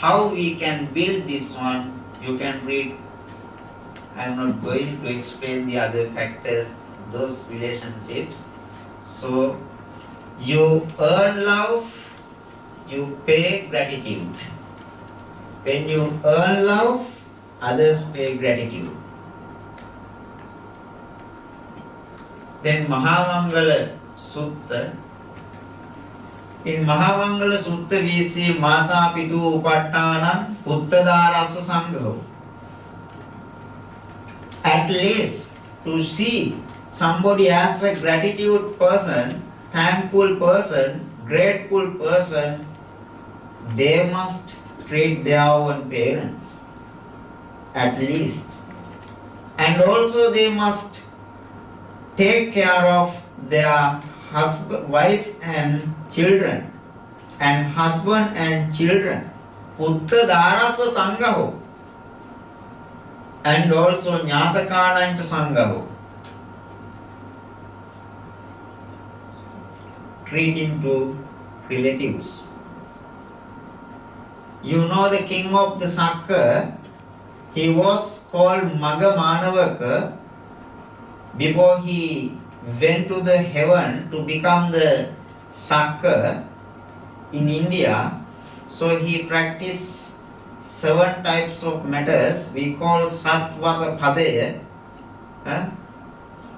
how we can build this one, you can read. I am not going to explain the other factors, those relationships. So, you earn love, you pay gratitude. When you earn love, others pay gratitude. Then Mahamangala Sutta. In Mahamangala Sutta we see Mata Pitu Upattanam Uttadarasa Sangho. At least to see somebody as a gratitude person, thankful person, grateful person, they must treat their own parents. At least. And also they must take care of their husband, wife and children, and husband and children. Uttadarasa Sangaho. And also Nyatakanancha Sangaho. Treating to relatives. You know the king of the Sakka, he was called Magamanavaka before he went to the heaven to become the Sakka in India. So he practiced 7 types of matters we call Satvaka Padaya.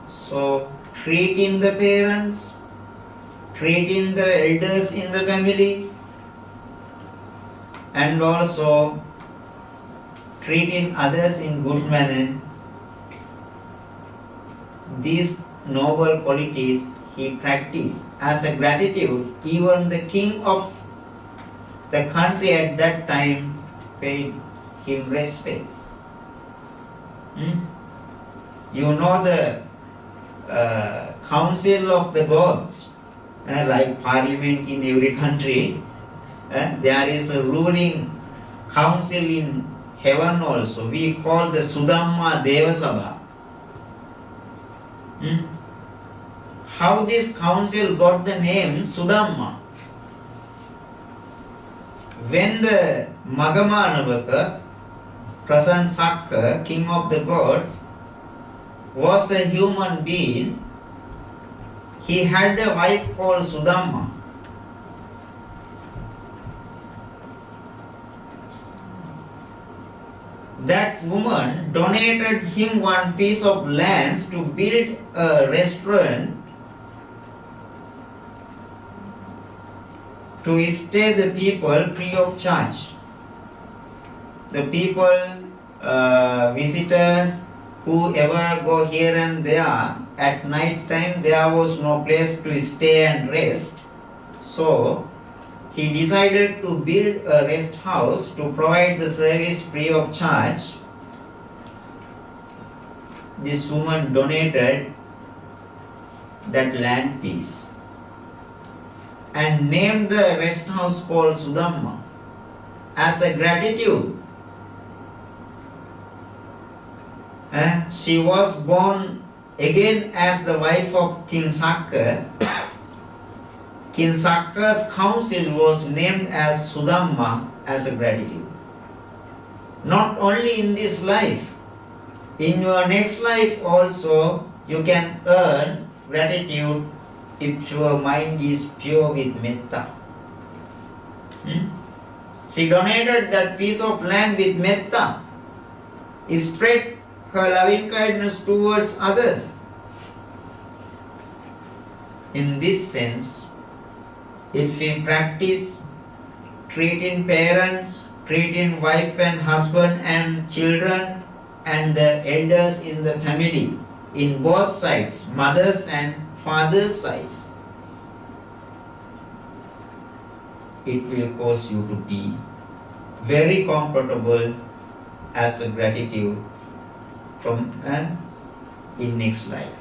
So treating the parents, treating the elders in the family, and also treating others in good manner. These noble qualities he practiced as a gratitude. Even the king of the country at that time paid him respect. You know the council of the gods, like parliament in every country. There is a ruling council in heaven also. We call the Sudamma Devasabha. How this council got the name Sudamma? When the Magamanavaka, present Sakka, king of the gods, was a human being, he had a wife called Sudamma. That woman donated him one piece of land to build a restaurant to stay the people free of charge. The people, visitors, whoever go here and there, at night time there was no place to stay and rest. So he decided to build a rest house to provide the service free of charge. This woman donated that land piece and named the rest house called Sudamma as a gratitude. She was born again as the wife of King Sakka. King Sakka's council was named as Sudamma as a gratitude. Not only in this life, in your next life also you can earn gratitude if your mind is pure with metta. She donated that piece of land with metta, spread her loving kindness towards others. In this sense, if we practice treating parents, treating wife and husband and children and the elders in the family, in both sides, mother's and father's sides, it will cause you to be very comfortable as a gratitude from in next life.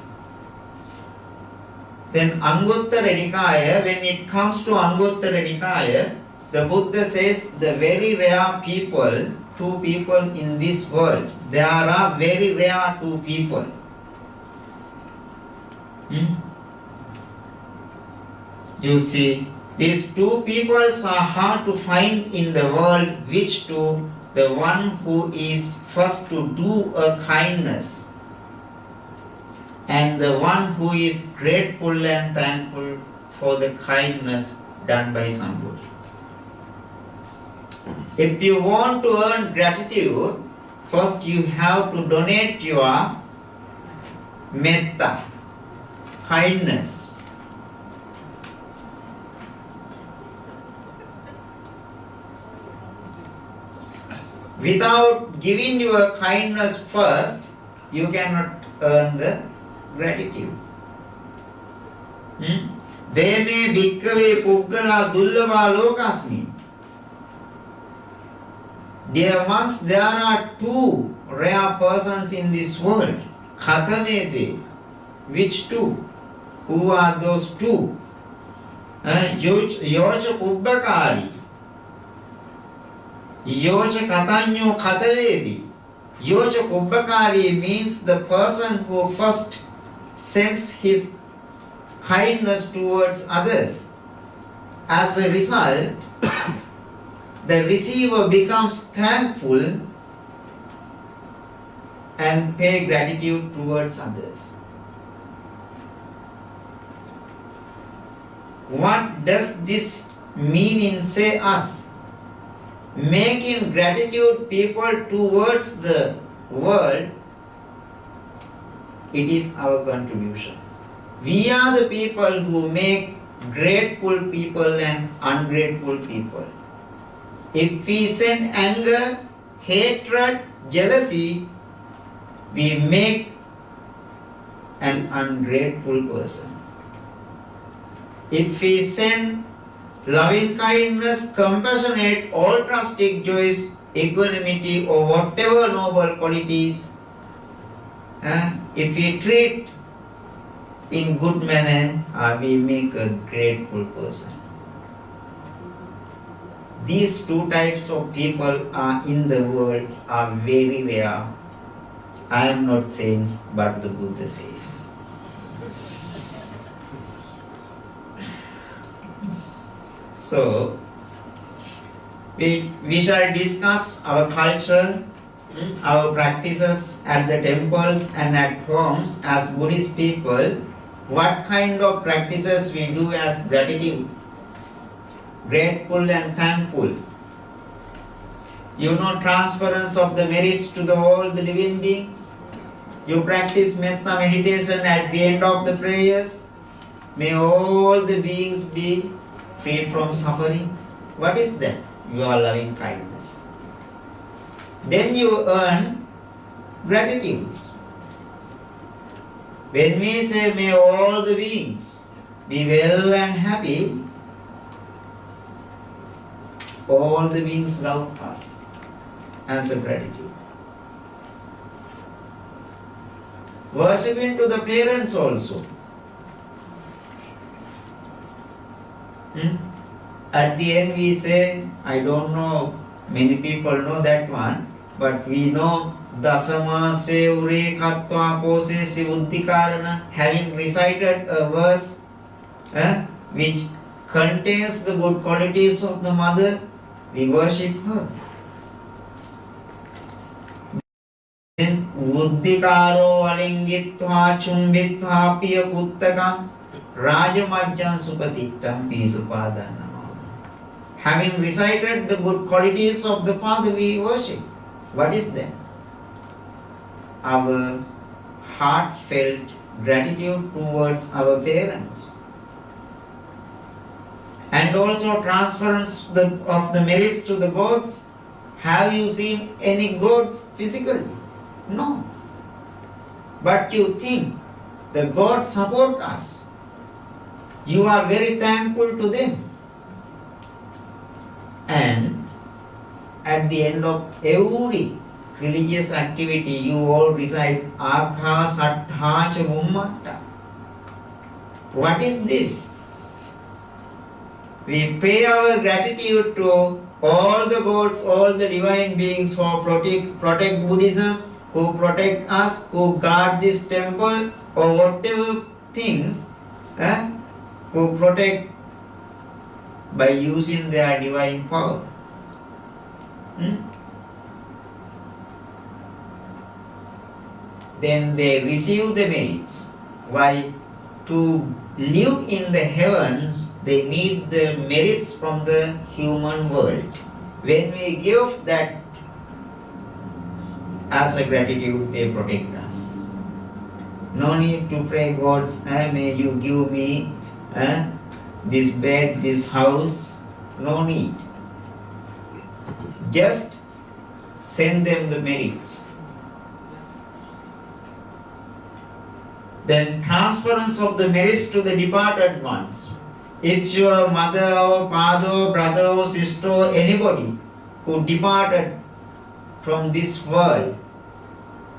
Then Anguttara Nikaya, when it comes to Anguttara Nikaya, the Buddha says the very rare people, two people in this world, there are very rare two people. You see, these two peoples are hard to find in the world. Which two? The one who is first to do a kindness, and the one who is grateful and thankful for the kindness done by somebody. If you want to earn gratitude, first you have to donate your metta, kindness. Without giving your kindness first, you cannot earn the gratitude. Deme bhikkave puggala dullava lokasmi. Dear monks, there are two rare persons in this world. Khathamete. Which two? Who are those two? Yocha pubbakari. Yocha katanyo khatavedi. Yocha pubbakari means the person who first sends his kindness towards others. As a result, the receiver becomes thankful and pay gratitude towards others. What does this mean in say us? Making gratitude people towards the world, it is our contribution. We are the people who make grateful people and ungrateful people. If we send anger, hatred, jealousy, we make an ungrateful person. If we send loving kindness, compassionate, altruistic joys, equanimity, or whatever noble qualities, if we treat in good manner, we make a grateful person. These two types of people are in the world are very rare. I am not saying, but the Buddha says. So, we shall discuss our culture, our practices at the temples and at homes as Buddhist people, what kind of practices we do as gratitude, grateful and thankful. You know, transference of the merits to all the living beings. You practice metta meditation at the end of the prayers. May all the beings be free from suffering. What is that? Your loving kindness. Then you earn gratitude. When we say, may all the beings be well and happy, all the beings love us as a gratitude. Worshipping to the parents also. At the end we say, I don't know, many people know that one, but we know Dasama se ure katva pose se buddhikarana, having recited a verse which contains the good qualities of the mother, we worship her. Then buddhikaro alingitva chumbitva piya puttaka rajamajjan supatittam pidupadanama. Having recited the good qualities of the Father we worship, what is that? Our heartfelt gratitude towards our parents. And also transference of the merit to the gods. Have you seen any gods physically? No. But you think the gods support us. You are very thankful to them. And at the end of every religious activity, you all recite Akha Sattha Cha Bhummatta. What is this? We pay our gratitude to all the gods, all the divine beings who protect Buddhism, who protect us, who guard this temple, or whatever things, who protect by using their divine power. Then they receive the merits. Why? To live in the heavens, they need the merits from the human world. When we give that as a gratitude, they protect us. No need to pray, gods, may you give me this bed, this house. No need. Just send them the merits. Then transference of the merits to the departed ones. If your mother or father or brother or sister or anybody who departed from this world,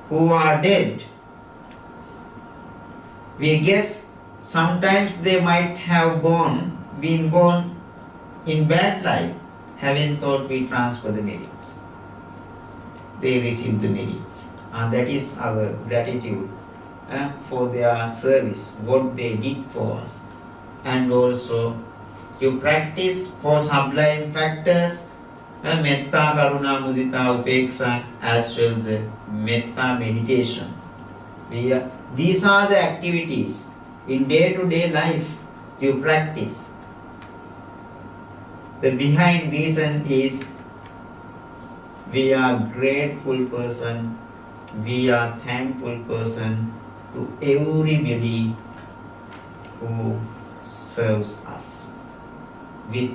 who are dead, we guess sometimes they might have been born in bad life, having thought we transfer the merits. They receive the merits. And that is our gratitude for their service, what they did for us. And also, you practice for sublime factors, metta, karuna, mudita, upeksha, as well the metta meditation. These are the activities in day-to-day life you practice. The behind reason is we are grateful person, we are thankful person to everybody who serves us with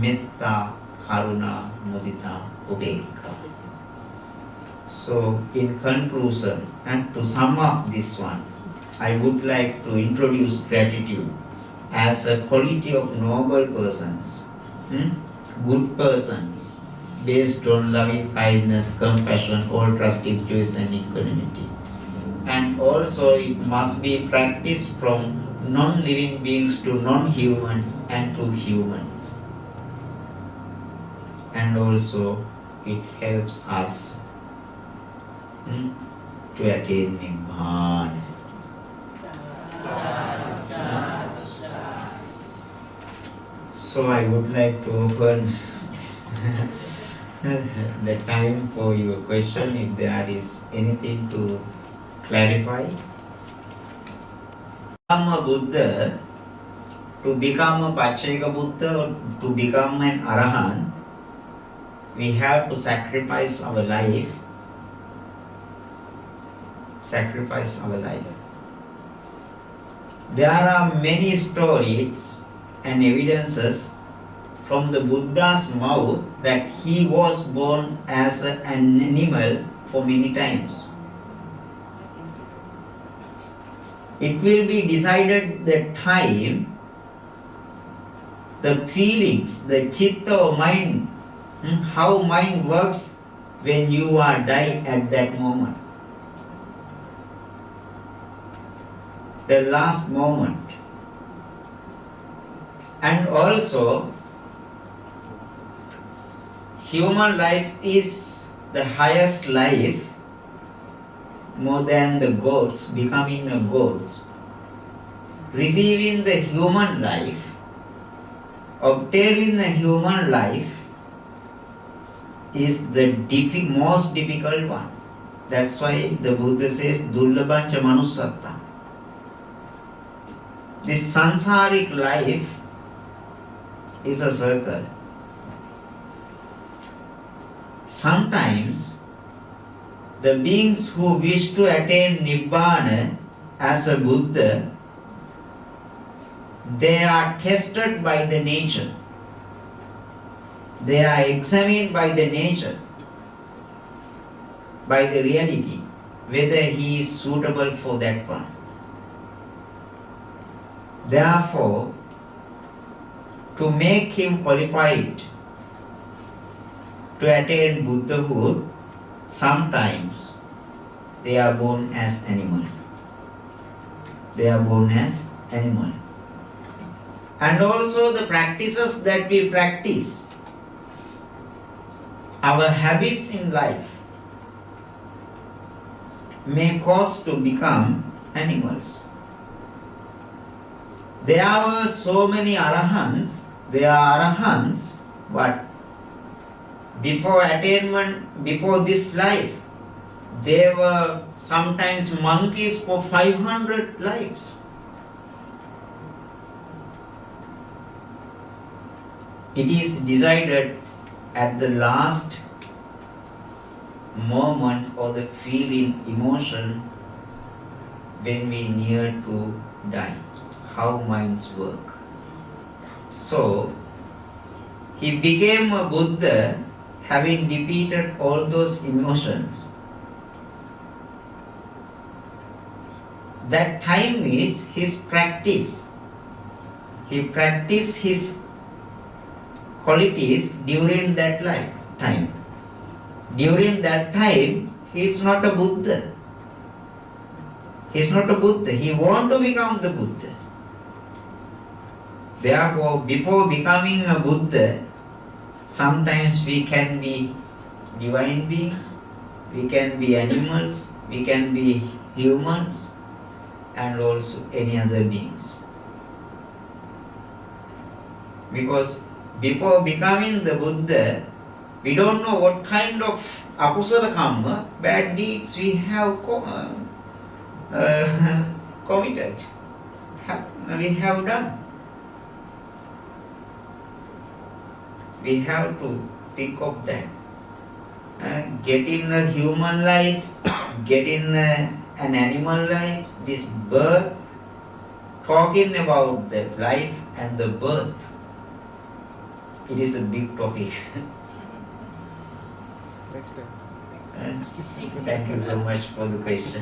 metta, karuna, mudita, ubekha. So, in conclusion, and to sum up this one, I would like to introduce gratitude as a quality of noble persons, good persons, based on loving kindness, compassion, all trust, and equanimity. And also it must be practiced from non-living beings to non-humans and to humans. And also it helps us to attain Nibbana. So I would like to open the time for your question, if there is anything to clarify. Become a Buddha, to become a Pacheka Buddha, or to become an Arahant, we have to sacrifice our life. Sacrifice our life. There are many stories and evidences from the Buddha's mouth that he was born as an animal for many times. It will be decided the time, the feelings, the chitta or mind, how mind works when you are die at that moment. The last moment. And also, human life is the highest life, more than the gods, becoming a gods. Receiving the human life, obtaining a human life is the most difficult one. That's why the Buddha says, Dullabhancha Manusatta. This sansaric life is a circle. sometimes the beings who wish to attain Nibbana as a Buddha, they are tested by the nature. They are examined by the nature, by the reality, whether he is suitable for that one. Therefore, to make him qualified to attain Buddhahood, sometimes they are born as animal. They are born as animal. And also the practices that we practice, our habits in life, may cause to become animals. There were so many arahants, but before attainment, before this life, they were sometimes monkeys for 500 lives. It is decided at the last moment or the feeling, emotion, when we near to die, how minds work. So, he became a Buddha having defeated all those emotions. That time is his practice. He practiced his qualities during that time. During that time, he is not a Buddha. He is not a Buddha. He wants to become the Buddha. Therefore, before becoming a Buddha, sometimes we can be divine beings, we can be animals, we can be humans, and also any other beings. Because before becoming the Buddha, we don't know what kind of akusala karma, bad deeds we have committed, we have done. We have to think of that. Get in a human life, get in an animal life, this birth, talking about the life and the birth, it is a big topic. Next time. Thank you so much for the question.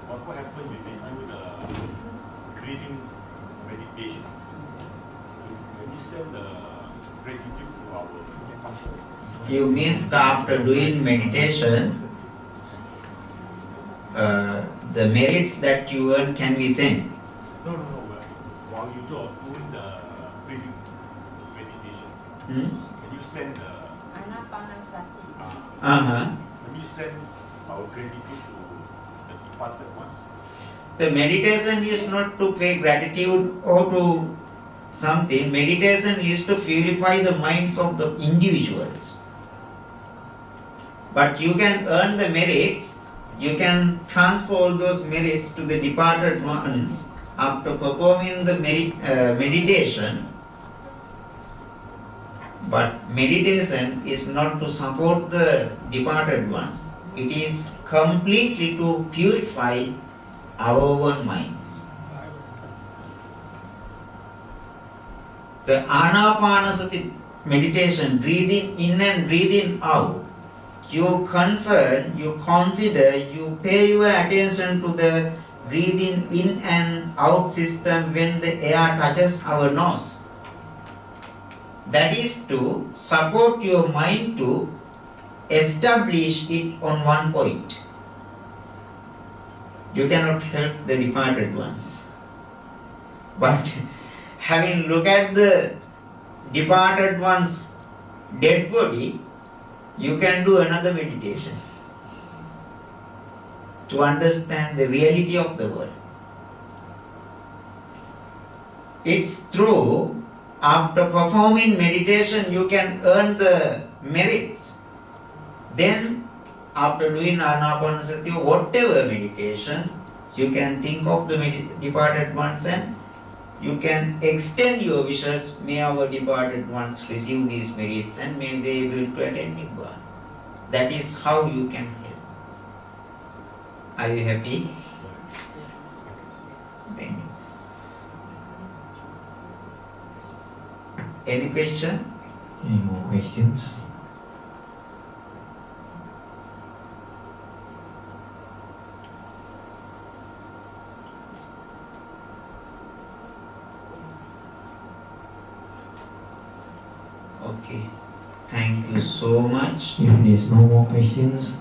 What happened if we do the grieving meditation? When we send the gratitude to our partner. You means that after doing meditation, the merits that you earn can be sent? No. While you do doing the breathing meditation, when you send the when you send our gratitude to the departed ones. The meditation is not to pay gratitude or to something. Meditation is to purify the minds of the individuals. But you can earn the merits. You can transfer all those merits to the departed ones after performing the meditation. But meditation is not to support the departed ones. It is completely to purify our own minds. The Anapanasati meditation, breathing in and breathing out, you concern, you consider, you pay your attention to the breathing in and out system when the air touches our nose. That is to support your mind to establish it on one point. You cannot help the departed ones. But having looked at the departed one's dead body, you can do another meditation to understand the reality of the world. It's true, after performing meditation, you can earn the merits. Then, after doing Anapanasati or whatever meditation, You can think of the departed ones and you can extend your wishes. May our departed ones receive these merits and may they be able to attain Nibbana. That is how you can help. Are you happy? Thank you. Any question? Any more questions? Okay. Thank you so much. If there's no more questions,